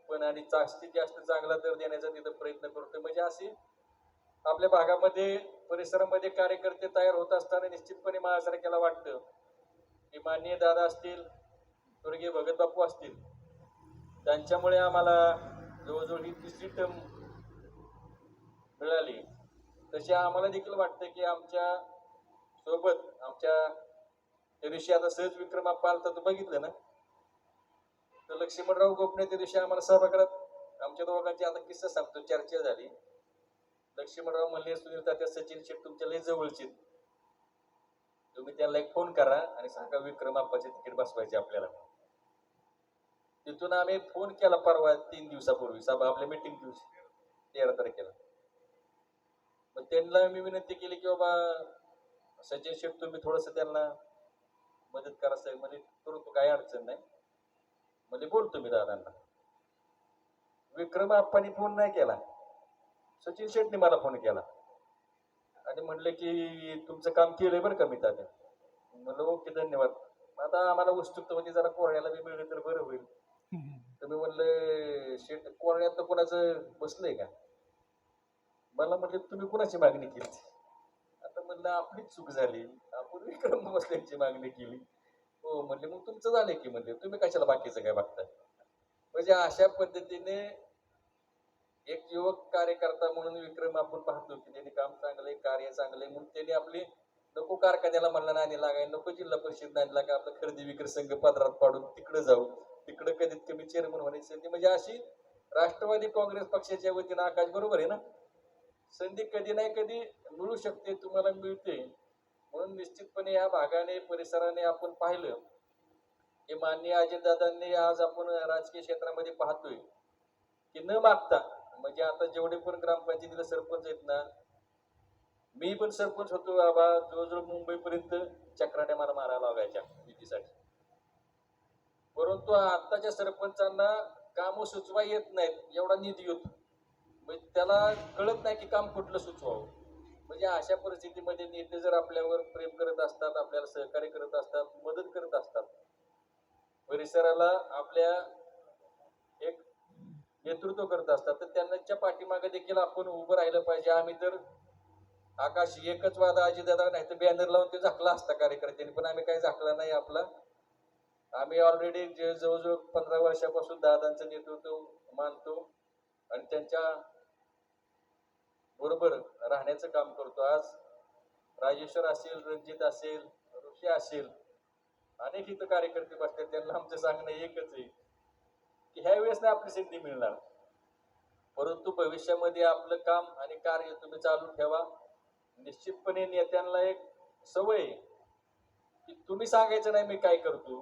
पण आणि जास्तीत जास्त चांगला दर देण्याचा तिथं प्रयत्न करतोय. म्हणजे अशी आपल्या भागामध्ये परिसरामध्ये कार्यकर्ते तयार होत असताना निश्चितपणे माझ्यासारख्याला वाटतं की माननीय दादा असतील, स्वर्गीय भगत बापू असतील, त्यांच्यामुळे आम्हाला जवळजवळ ही 3री टर्म मिळाली. तशी आम्हाला देखील वाटतं की आमच्या सोबत आमच्या त्या दिवशी आता सहज विक्रम पालता तर बघितलं ना, तर लक्ष्मणराव गोपने त्या दिवशी आम्हाला सभागृहात आमच्या दोघांची आता किस्सा सांगतो, चर्चा झाली. लक्ष्मणराव म्हणले, सुनील तात्या, सचिन शेट तुमच्या लय जवळचे, तुम्ही त्यांना एक फोन करा आणि सांगा विक्रम आप्पाचे तिकीट बसवायचे आपल्याला. तिथून आम्ही फोन केला परवा 3 दिवसापूर्वी सभा आपल्या मीटिंग दिवशी 13 तारखेला. मग त्यांना मी विनंती केली की बाबा सचिन शेट तुम्ही थोडस त्यांना मदत करा. साहेब म्हणजे करू, काही अडचण नाही म्हणजे बोलतो मी दादांना. विक्रम आप्पांनी फोन नाही केला, सचिन शेटने मला फोन केला आणि म्हणले की तुमचं काम केलंय बरं का मी तात्या. म्हणलं ओके धन्यवाद. आता आम्हाला उत्सुकता होती जरा कोरड्याला बी मिळलं तर बरं होईल. तुम्ही म्हणलं शेट कोरड्यात तर कोणाचं बसलंय का? मला म्हटलं तुम्ही कुणाची मागणी केली? आता म्हणलं आपलीच चूक झाली, आपण विक्रम बसल्याची मागणी केली. हो म्हणले, मग तुमचं झालंय की, म्हणले तुम्ही कशाला बाकीचं काय बघताय. म्हणजे अशा पद्धतीने एक युवक कार्यकर्ता म्हणून विक्रम आपण पाहतो की त्यांनी काम चांगलंय, कार्य चांगलंय, म्हणून त्यांनी आपली नको कारखान्याला म्हणला नाणी लागाय, नको जिल्हा परिषद नाणी लागा, आपलं खरेदी विक्री संघ पदरात पाडून तिकडे जाऊ, तिकडे कधीत कमी चेअरमन होण्याची संधी. म्हणजे अशी राष्ट्रवादी काँग्रेस पक्षाच्या वतीनं आकाश बरोबर आहे ना, संधी कधी नाही कधी मिळू शकते, तुम्हाला मिळते. म्हणून निश्चितपणे या भागाने परिसराने आपण पाहिलं की माननीय अजितदादांनी आज आपण राजकीय क्षेत्रामध्ये पाहतोय की न मागता, म्हणजे आता जेवढे पण ग्रामपंचायतीला सरपंच आहेत ना, मी पण सरपंच होतो बाबा, जवळजवळ मुंबईपर्यंत चक्राट्या मला मारायला लागायच्या युतीसाठी. परंतु आताच्या सरपंचांना काम सुचवा येत नाहीत, एवढा निधी येतो, म्हणजे त्याला कळत नाही की काम कुठलं सुचवावं. म्हणजे अशा परिस्थितीमध्ये नेते जर आपल्यावर प्रेम करत असतात, आपल्याला सहकार्य करत असतात, मदत करत असतात, परिसराला आपल्या एक नेतृत्व करत असतात, तर त्यांच्या पाठीमागे देखील आपण उभं राहिलं पाहिजे. आम्ही तर आकाश एकच वादा अजितदादा नाही तर बॅनर लावून ते झाकला असता कार्यकर्त्यांनी, पण आम्ही काही झाकला नाही आपला. आम्ही ऑलरेडी जवळजवळ 15 वर्षापासून दादांचं नेतृत्व मानतो आणि त्यांच्या बरोबर राहण्याचं काम करतो. आज राजेश्वर असेल, रणजित असेल, ऋषी असेल, अनेक इथं कार्यकर्ते बसतात, त्यांना आमचं सांगणं एकच आहे की ह्या वेळेस ना आपली संधी मिळणार, परंतु भविष्यामध्ये आपलं काम आणि कार्य तुम्ही चालू ठेवा. निश्चितपणे नेत्यांना एक सवय की तुम्ही सांगायचं नाही मी काय करतो,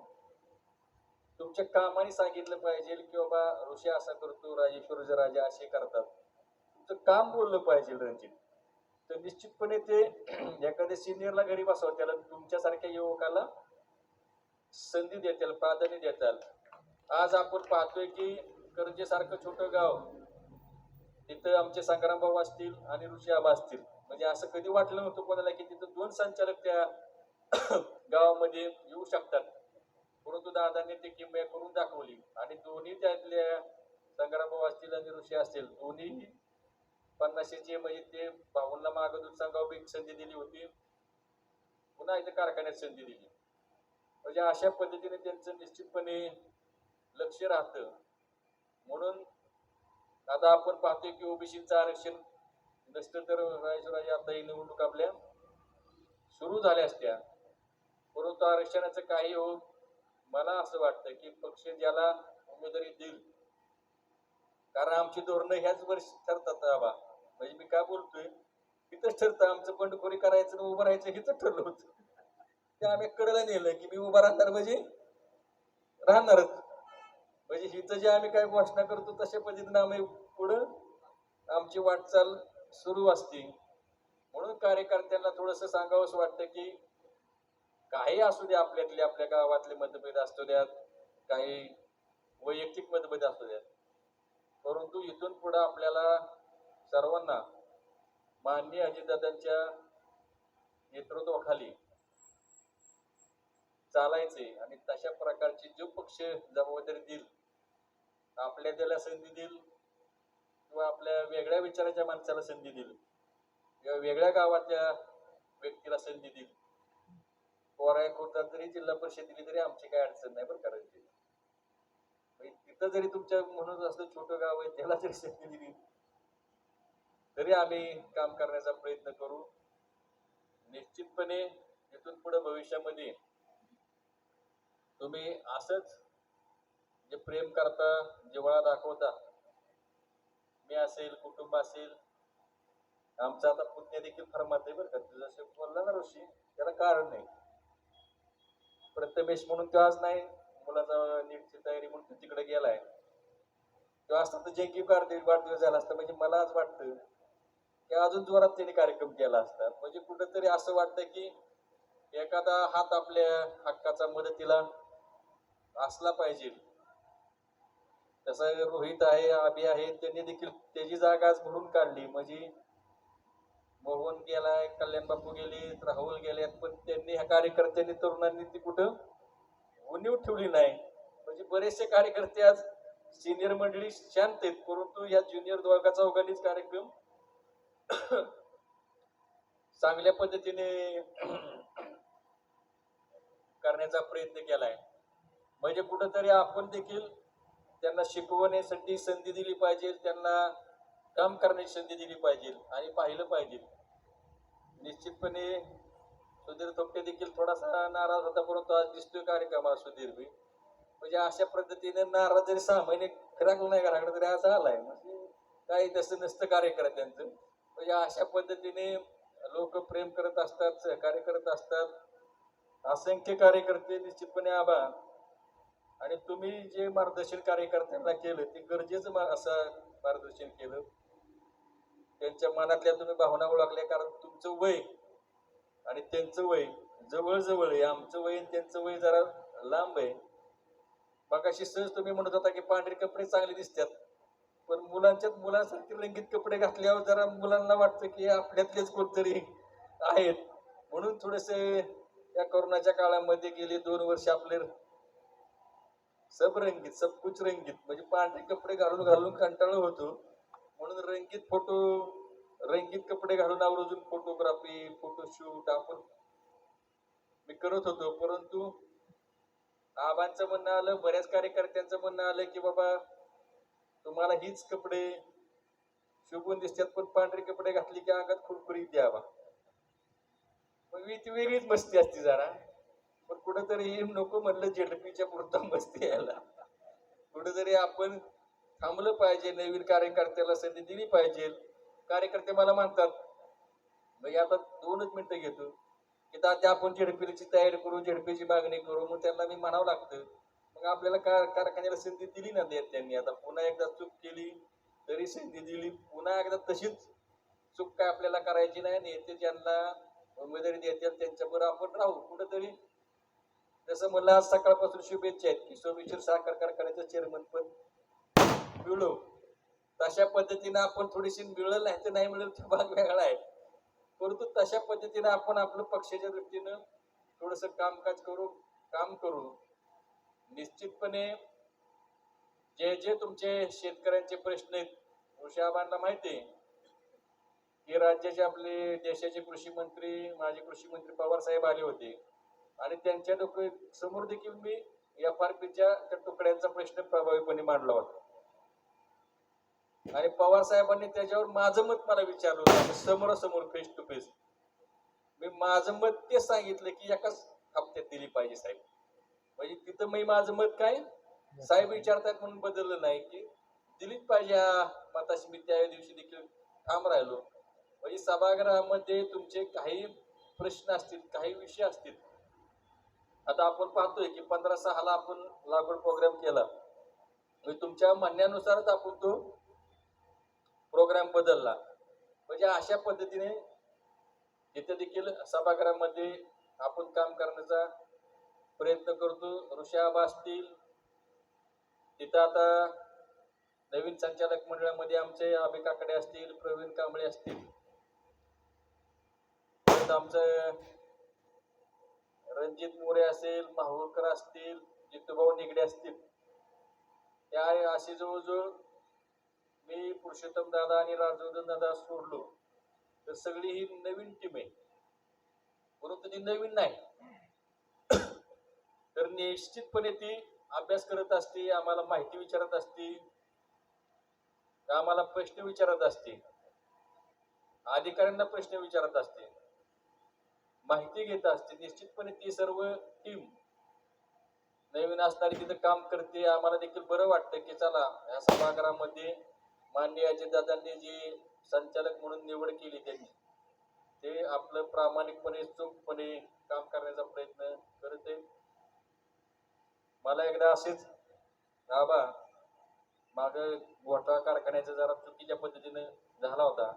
तुमच्या कामाने सांगितलं पाहिजे की बाबा ऋषी असा करतो, राजेश्वर राजा असे करतात, तुमचं काम बोललं पाहिजे रणजित. तर निश्चितपणे ते एखाद्या सिनियरला घरी बसवा, त्याला तुमच्यासारख्या युवकाला संधी देतील, प्राधान्य देताल. आज आपण पाहतोय की करंजे सारखं छोटं गाव, तिथं आमचे संग्राम भाऊ असतील आणि ऋषी आबा असतील, म्हणजे असं कधी वाटलं नव्हतं कोणाला की तिथं 2 संचालक त्या गावामध्ये येऊ शकतात. परंतु दादांनी ती किमया करून दाखवली आणि दोन्ही त्यातल्या संग्राम भाऊ असतील आणि ऋषी असतील, दोन्ही 50चे म्हणजे ते भाऊंना मागं दूध सांगावं एक संधी दिली होती, पुन्हा इथे कारखान्यात संधी दिली. म्हणजे अशा पद्धतीने त्यांचं निश्चितपणे लक्ष राहतं. म्हणून आता आपण पाहतोय की ओबीसीचं आरक्षण नसतं तर राजेश आता ही निवडणूक आपल्या सुरू झाल्या असत्या. परंतु आरक्षणाचं काही हो, मला असं वाटतं की पक्ष ज्याला उमेदवारी देईल, कारण आमची धोरणं ह्याच वर्षी ठरतात बाबा. म्हणजे मी काय बोलतोय, इथंच ठरतं आमचं बंडखोरी करायचं आणि उभं राहायचं हिथंच ठरलं होतं. ते आम्ही कडेला नेलं की मी उभा राहणार म्हणजे राहणारच. म्हणजे हिचं जे आम्ही काय घोषणा करतो तशा पद्धतीने आम्ही पुढं आमची वाटचाल सुरू असते. म्हणून कार्यकर्त्यांना थोडस सांगावंसं वाटतं की काही असू द्या, आपल्यातले आपल्या गावातले मतभेद असू द्यात, काही वैयक्तिक मतभेद असू द्यात, परंतु इथून पुढे आपल्याला सर्वांना माननीय अजितदादांच्या नेतृत्वाखाली चालायचे आणि तशा प्रकारची जो पक्ष जबाबदारी देईल, आपल्या त्याला संधी देईल किंवा आपल्या वेगळ्या विचाराच्या माणसाला संधी देईल किंवा वेगळ्या गावातल्या व्यक्तीला संधी देईल, पोराय खुर्दात जरी जिल्हा परिषद दिली तरी आमची काही अडचण नाही बरं करायची. तिथं जरी तुमच्या म्हणून असं छोटं गाव आहे त्याला जरी संधी दिली तरी आम्ही काम करण्याचा प्रयत्न करू. निश्चितपणे इथून पुढे भविष्यामध्ये तुम्ही असंच जे प्रेम करता, जिव्हाळा दाखवता, मी असेल, कुटुंब असेल, आमचा आता पुण्य देखील फरमात आहे बरं का. जसे बोलला ना ऋषी, त्याला कारण नाही. प्रथमेश म्हणून तो आज नाही, मुलाचा नीटची तयारी म्हणून तो तिकडे गेलाय. तो असता तर जंगी वाढदिवस झाला असता. म्हणजे मला आज वाटतं की अजून जोरात त्यांनी कार्यक्रम केला असता. म्हणजे कुठंतरी असं वाटतं की एखादा हात आपल्या हक्काचा मदतीला असला पाहिजे. तसं रोहित आहे, अभि आहे, त्यांनी देखील त्याची जागा आज भरून काढली. म्हणजे मोहन गेलाय, कल्याण बापू गेले, राहुल गेले, पण त्यांनी ह्या कार्यकर्त्यांनी तरुणांनी ती कुठं उणीव ठेवली नाही. म्हणजे बरेचसे कार्यकर्ते आज सिनियर मंडळी शांत आहेत, परंतु या ज्युनियर दोघा चौघांनीच कार्यक्रम चांगल्या पद्धतीने करण्याचा प्रयत्न केलाय. म्हणजे कुठंतरी आपण देखील त्यांना शिकवण्यासाठी संधी दिली पाहिजे, त्यांना काम करण्याची संधी दिली पाहिजे आणि पाहिलं पाहिजे. निश्चितपणे सुधीर थोपटे देखील थोडासा नाराज होता, परंतु आज दिसतोय कार्यक्रमाला सुधीर बी म्हणजे अशा पद्धतीने नाराज जरी 6 महिने फिराकला नाही घराकडे तरी आज आलाय. म्हणजे काही तसं नसतं कार्यकर्त्यांचं. म्हणजे अशा पद्धतीने लोक प्रेम करत असतात, सहकार्य करत असतात. असंख्य कार्यकर्ते निश्चितपणे आभार. आणि तुम्ही जे मार्गदर्शन कार्यकर्त्यांना केलं ते गरजेचं असं मार्गदर्शन केलं. त्यांच्या मनातल्या तुम्ही भावना ओळखल्या, कारण तुमचं वय आणि त्यांचं वय जवळ जवळ आहे. आमचं वय आणि त्यांचं वय जरा लांब आहे. मग अशी सहज तुम्ही म्हणत होता की पांढरे कपडे चांगले दिसतात, पण मुलांच्यात मुलांसारखे रंगीत कपडे घातल्यावर जरा मुलांना वाटतं की आपल्यातलेच कोणतरी आहेत. म्हणून थोडेसे या कोरोनाच्या काळामध्ये गेले 2 वर्ष आपले सब रंगीत, सब कुछ रंगीत, म्हणजे पांढरे कपडे घालून घालून कंटाळलो होतो. म्हणून रंगीत फोटो, रंगीत कपडे घालून आवर्जून फोटोग्राफी, फोटोशूट आपण मी करत होतो. परंतु आबांचं म्हणणं आलं, बऱ्याच कार्यकर्त्यांचं म्हणणं आलं की बाबा तुम्हाला हीच कपडे शोभून दिसतात, पण पांढरे कपडे घातली की अंगात खुरखुरीत द्यावा. मग ती वेगळीच मस्ती असते जरा. पण कुठेतरी नको म्हणलं झेडपीच्या पुरता मस्ती यायला. कुठेतरी आपण थांबलं पाहिजे, नवीन कार्यकर्त्याला संधी दिली पाहिजे. कार्यकर्ते मला म्हणतात, म्हणजे आता 2च मिनिटं घेतो की तात्या आपण झेडपीची तयारी करू, झेडपीची मागणी करू. मग त्यांना मी म्हणावं लागतं, मग आपल्याला कारखान्याला संधी दिली ना देत त्यांनी. आता पुन्हा एकदा चूक केली तरी संधी दिली, पुन्हा एकदा तशीच चूक काय आपल्याला करायची नाही. नेते ज्यांना उमेदवारी देतील त्यांच्याबरोबर आपण राहू. कुठंतरी जसं मला आज सकाळपासून शुभेच्छा आहेत की सोमेश्वर साखर कारखान्याचं चेअरमन पण मिळो, तशा पद्धतीने आपण थोडीशी मिळेल, नाही तर नाही मिळेल तो भाग वेगळा आहे. परंतु तशा पद्धतीने आपण आपलं पक्षाच्या दृष्टीनं थोडस कामकाज करू, काम करू. निश्चितपणे जे जे तुमचे शेतकऱ्यांचे प्रश्न आहेत, ऋषाबांना माहिती आहे की राज्याचे आपले देशाचे कृषी मंत्री, माजी कृषी मंत्री पवार साहेब आले होते आणि त्यांच्या समोर देखील मी FRPच्या त्या तुकड्यांचा प्रश्न प्रभावीपणे मांडला होता आणि पवार साहेबांनी त्याच्यावर माझं मत मला विचारलं होतं समोरासमोर फेस टू फेस. मी माझं मत ते सांगितलं की एकाच हप्त्यात दिली पाहिजे साहेब. म्हणजे तिथं मी माझं मत काय साहेब विचारतात म्हणून बदललं नाही की दिलीच पाहिजे या मताशी मी त्या दिवशी देखील ठाम राहिलो. म्हणजे सभागृहामध्ये तुमचे काही प्रश्न असतील, काही विषय असतील. आता आपण पाहतोय की 15/6 आपण लागवड प्रोग्राम केला. म्हणजे तुमच्या म्हणण्यानुसारच आपण तो प्रोग्राम बदलला. म्हणजे अशा पद्धतीने इथे देखील सभागृहामध्ये आपण काम करण्याचा प्रयत्न करतो. ऋषाबा असतील, तिथं आता नवीन संचालक मंडळामध्ये आमचे अभि काकडे असतील, प्रवीण कांबळे असतील, आमचं रणजित मोरे असेल, माहुरकर असतील, जितूभाऊ निगडे असतील, त्या अशी जवळजवळ मी पुरुषोत्तम दादा आणि राजवर्धन दादा सोडलो तर सगळी ही नवीन टीम आहे. परंतु ती नवीन नाही तर निश्चितपणे ती अभ्यास करत असते, आम्हाला माहिती विचारत असते, आम्हाला प्रश्न विचारत असते, अधिकाऱ्यांना प्रश्न विचारत असते, माहिती घेत असते. निश्चितपणे ती सर्व टीम नवीन असणारी तिथं काम करते. आम्हाला देखील बरं वाटतं की चला या सभागृहामध्ये माननीय अजितदादांनी जी संचालक म्हणून निवड केली त्यांनी ते आपलं प्रामाणिकपणे चोखपणे काम करण्याचा प्रयत्न करते. मला एकदा असेच बाबा माग घोटाळा कारखान्याचा जरा चुकीच्या पद्धतीने झाला होता.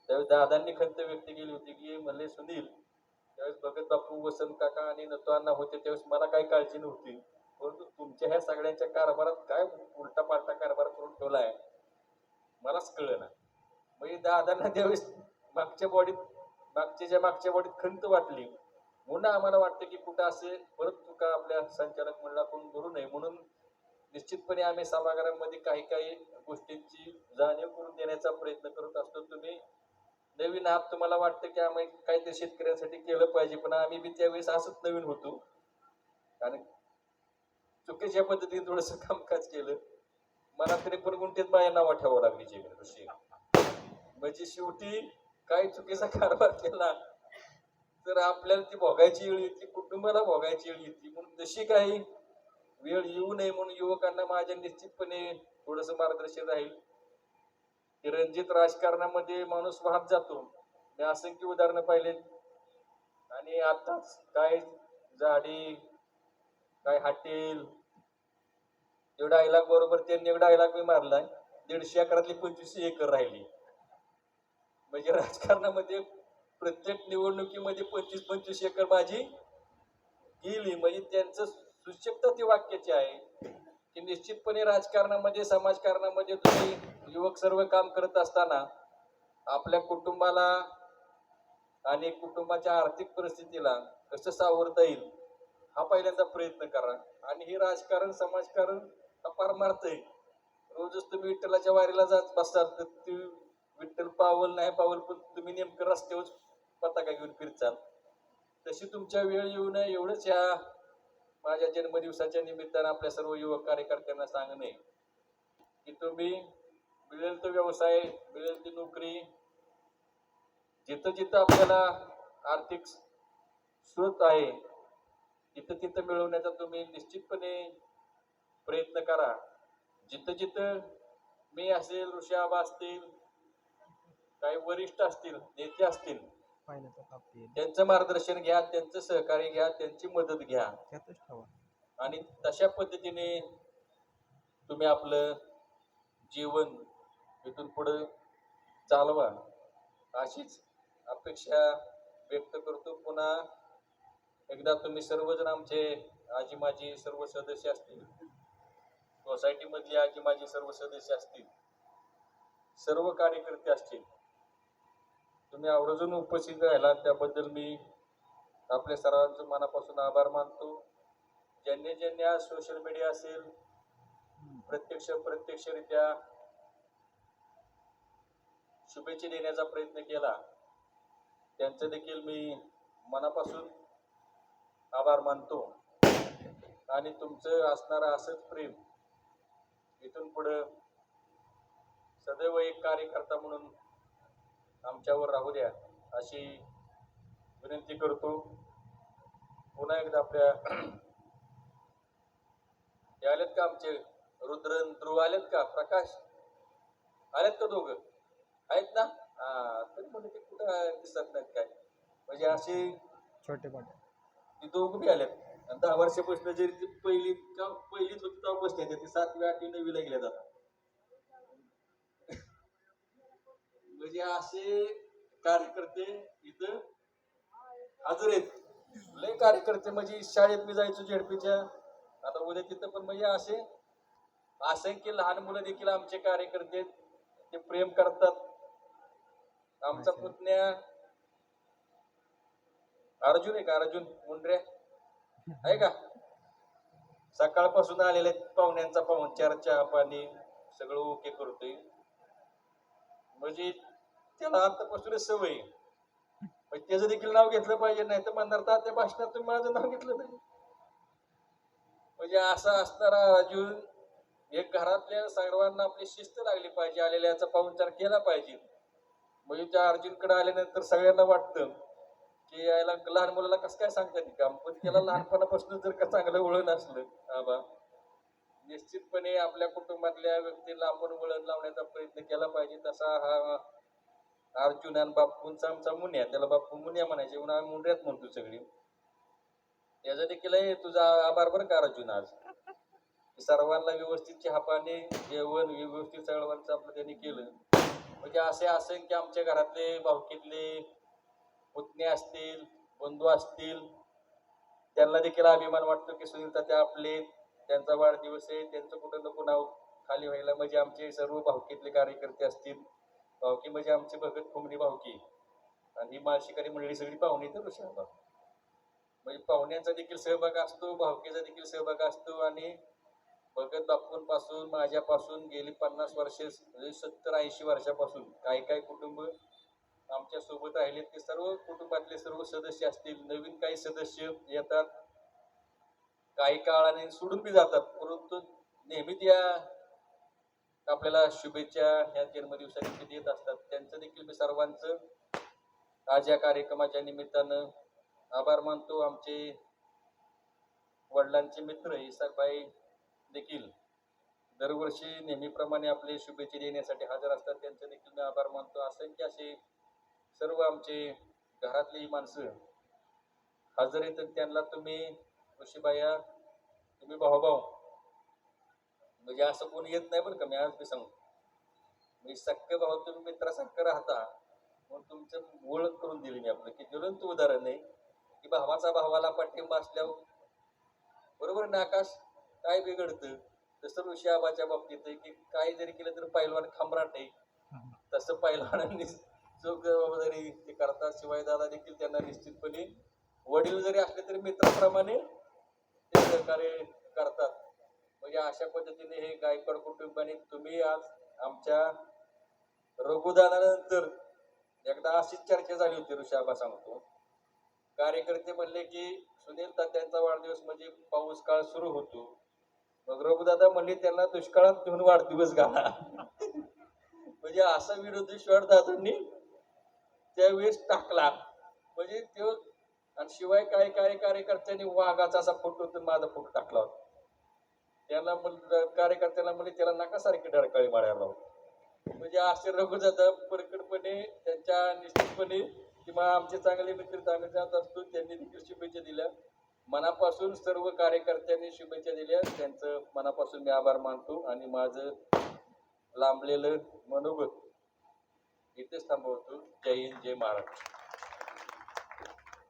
त्यावेळी दादांनी खंत व्यक्त केली होती की म्हणले सुनील त्यावेळेस भगत बापू, वसंत काका आणि नतुअण्णा होते त्यावेळेस मला काही काळजी नव्हती, परंतु तुमच्या ह्या सगळ्यांच्या कारभारात काय उलटा पालटा कारभार करून ठेवलाय मलाच कळलं ना. म्हणजे दादांना त्यावेळेस मागच्या बॉडीत खंत वाटली. म्हणून आम्हाला वाटतं की कुठं असे परत चुका आपल्या संचालक मंडळाकडून करू नये म्हणून निश्चितपणे आम्ही सभागृहामध्ये काही काही गोष्टींची जाणीव करून देण्याचा प्रयत्न करत असतो. तुम्ही नवीन आहात, तुम्हाला वाटतं की आम्ही काहीतरी शेतकऱ्यांसाठी केलं पाहिजे, पण आम्ही बी त्यावेळेस असंच नवीन होतो आणि चुकीच्या पद्धतीने थोडस कामकाज केलं. मला तरी पण गुंठेत माझ्या नावा ठेवावं लागली जमीन. म्हणजे शेवटी काही चुकीचा कारभार केला तर आपल्याला ती भोगायची वेळ येते, कुटुंबाला भोगायची वेळ येते. म्हणून तशी काही वेळ येऊ नये म्हणून युवकांना माझ्या निश्चितपणे थोडस मार्गदर्शन राहील. रणजित राजकारणामध्ये माणूस वाहत जातो, मी असंख्य उदाहरणं पाहिलेत. आणि आताच काय झाडी काय हॉटेल तो डायलॉग बरोबर त्यांनी डायलॉग मी मारलाय. 150 एकरातली 25 एकर राहिली. म्हणजे राजकारणामध्ये प्रत्येक निवडणुकीमध्ये 25-25 एकर माझी गेली. म्हणजे त्यांचं सुशक्त ती वाक्याची आहे की निश्चितपणे राजकारणामध्ये समाजकारणामध्ये तुम्ही युवक सर्व काम करत असताना आपल्या कुटुंबाला आणि कुटुंबाच्या आर्थिक परिस्थितीला कसं सावरता येईल हा पहिल्यांदा प्रयत्न करा. आणि हे राजकारण समाजकारण हा परमार्थ आहे. रोजच तुम्ही विठ्ठलाच्या वारीला जात बसतात तर ती विठ्ठल पावल नाही पावल पण तुम्ही नेमकं रस्त्यावर पताका घेऊन फिरचाल. तशी तुमच्या वेळ येऊ नये एवढंच या माझ्या जन्मदिवसाच्या निमित्तानं आपल्या सर्व युवक कार्यकर्त्यांना सांगणे की तुम्ही मिळेल तो व्यवसाय, मिळेल ती नोकरी, जिथं जिथं आपल्याला आर्थिक स्रोत आहे तिथं तिथं मिळवण्याचा तुम्ही निश्चितपणे प्रयत्न करा. जिथं जिथं मी असेल, ऋषाबा असतील, काही वरिष्ठ असतील, नेते असतील, त्यांचं मार्गदर्शन घ्या, त्यांचं सहकार्य घ्या, त्यांची मदत घ्या आणि तशा पद्धतीने तुम्ही आपलं जीवन इथून पुढे चालवा अशीच अपेक्षा व्यक्त करतो. पुन्हा एकदा तुम्ही सर्वजण आमचे आजी माजी सर्व सदस्य असतील, सोसायटी मधले आजी माजी सर्व सदस्य असतील, सर्व कार्यकर्ते असतील, तुम्ही आवर्जून उपस्थित राहिला त्याबद्दल मी आपल्या सर्वांचं मनापासून आभार मानतो. ज्यांनी ज्यांनी आज सोशल मीडिया असेल प्रत्यक्षरित्या शुभेच्छा देण्याचा प्रयत्न केला त्यांचं देखील मी मनापासून आभार मानतो आणि तुमचं असणारं असंच प्रेम इथून पुढं सदैव एक कार्यकर्ता म्हणून आमच्यावर राहू द्या अशी विनंती करतो. पुन्हा एकदा आपल्या हे आलेत का आमचे रुद्र ध्रुव आलेत का, प्रकाश आलेत का, दोघं आहेत ना? हा, तरी म्हणजे ते कुठं दिसत नाहीत काय, म्हणजे असे छोटे मोठे ती दोघं बी आलेत. आणि 10 वर्षापासून जरी ती पहिलीच होती तेव्हा बसते ते 7वी 8वी 9वीला गेल्यात आता. म्हणजे असे कार्यकर्ते इथं हजर आहेत. लय कार्यकर्ते म्हणजे शाळेत मी जायचो झेडपीच्या, आता उद्या तिथं पण म्हणजे असे असंख्य लहान मुलं देखील आमचे कार्यकर्ते आहेत. ते प्रेम करतात. आमचा पुतण्या अर्जुन आहे का, अर्जुन मुंडरे आहे का, सकाळपासून आलेले पाहुण्यांचा पाहुणचार चहा पाणी सगळं ओके करतोय. म्हणजे त्याला आतापासूनच सवय. म्हणजे त्याचं देखील नाव घेतलं पाहिजे, नाही तर म्हणणार त्या भाषणात तुम्ही माझं नाव घेतलं नाही. म्हणजे असा असणारा अर्जुन, एक घरातल्या सर्वांना आपली शिस्त लागली पाहिजे, आलेल्याचा पाहुणचार केला पाहिजे. म्हणजे त्या अर्जुनकडे आल्यानंतर सगळ्यांना वाटतं की याला लहान मुलाला कसं काय सांगतात काम, पण त्याला लहानपणापासून जर का चांगलं वळण असलं आबा, निश्चितपणे आपल्या कुटुंबातल्या व्यक्तीला आपण वळण लावण्याचा प्रयत्न केला पाहिजे. तसा हा अर्जुन आणि बापूंचा आमचा मुन्या, त्याला बापू मुन्या म्हणायचे म्हणून आम्ही मुंड्यात म्हणतो सगळी. त्याचं देखील आहे तुझा आभार बरं का अर्जुन. आज सर्वांना व्यवस्थित चहा पाणी जेवण व्यवस्थित सर्वांचं आपलं त्यांनी केलं. म्हणजे असे असंख्य आमच्या घरातले भावकीतले पुतणे असतील, बंधू असतील, त्यांना देखील अभिमान वाटतो की सुनील तात्या आपले, त्यांचा वाढदिवस आहे, त्यांचं कुठं नको नाव खाली व्हायला. म्हणजे आमचे सर्व भावकीतले कार्यकर्ते असतील, भावकी म्हणजे आमचे भगत खुमरी भावकी आणि माळशिकारी मंडळी सगळी पाहुणी तर ऋषाबा, म्हणजे पाहुण्यांचा देखील सहभाग असतो, भावकीचा देखील सहभाग असतो. आणि भगत बापूंपासून माझ्यापासून गेली 50 वर्षे म्हणजे 70-80 वर्षापासून काही काही कुटुंब आमच्या सोबत राहिले. ते सर्व कुटुंबातले सर्व सदस्य असतील, नवीन काही सदस्य येतात, काही काळाने सोडून बी जातात, परंतु नेहमी त्या आपल्याला शुभेच्छा ह्या जन्मदिवसानिमित्त देत असतात. त्यांचं देखील मी सर्वांचं आज या कार्यक्रमाच्या निमित्तानं आभार मानतो. आमचे वडिलांचे मित्र इसाकबाई देखील दरवर्षी नेहमीप्रमाणे आपले शुभेच्छा देण्यासाठी हजर असतात. त्यांचे देखील मी आभार मानतो. असंख्य असे सर्व आमचे घरातली माणसं हजर आहेत. त्यांना तुम्ही ऋषीबाया, तुम्ही भाऊभाऊ म्हणजे असं कोणी येत नाही बरं का, मी आज मी सांगतो. मी सख्खे भाऊ तुम्ही मित्रासारखं राहता म्हणून तुमचं ओळख करून दिली मी आपलं, की ज्वलंत उदाहरण आहे की भावाचा भावाला पाठिंबा असल्यावर बरोबर ना आकाश, काय बिघडतं. तसं ऋषी आबाच्या बाबतीत आहे की काही जरी केलं तर पैलवान खंबराट आहे, तसं पैलवानांनी चोख जबाबदारी ते करतात. शिवाय दादा देखील त्यांना निश्चितपणे वडील जरी असले तरी मित्राप्रमाणे ते सहकार्य करतात. म्हणजे अशा पद्धतीने हे गायकवाड कुटुंबाने तुम्ही आज आमच्या रघुदानानंतर एकदा अशीच चर्चा झाली होती. ऋषाबा सांगतो, कार्यकर्ते म्हणले की सुनील तात्यांचा वाढदिवस म्हणजे पाऊस काळ सुरू होतो, मग रघुदादा म्हणले त्यांना दुष्काळात घेऊन वाढदिवस घाला. म्हणजे असा विरोधी शॉट दादांनी त्यावेळेस टाकला. म्हणजे तो आणि शिवाय काही काही कार्यकर्त्यांनी वाघाचा असा फोटो तर माझा फोटो टाकला होता. त्याला कार्यकर्त्याला म्हणजे त्याला नका सारखी ढडकाळी मारायला होती. म्हणजे असे रघुदादा परकडपणे त्यांच्या निश्चितपणे किंवा आमचे चांगले मित्र आम्ही जात असतो, त्यांनी देखील शुभेच्छा दिल्या. मनापासून सर्व कार्यकर्त्यांनी शुभेच्छा दिल्या, त्यांचं मनापासून मी आभार मानतो. आणि माझं लांबलेलं मनोगत इथेच थांबवतो. जय हिंद, जय महाराष्ट्र.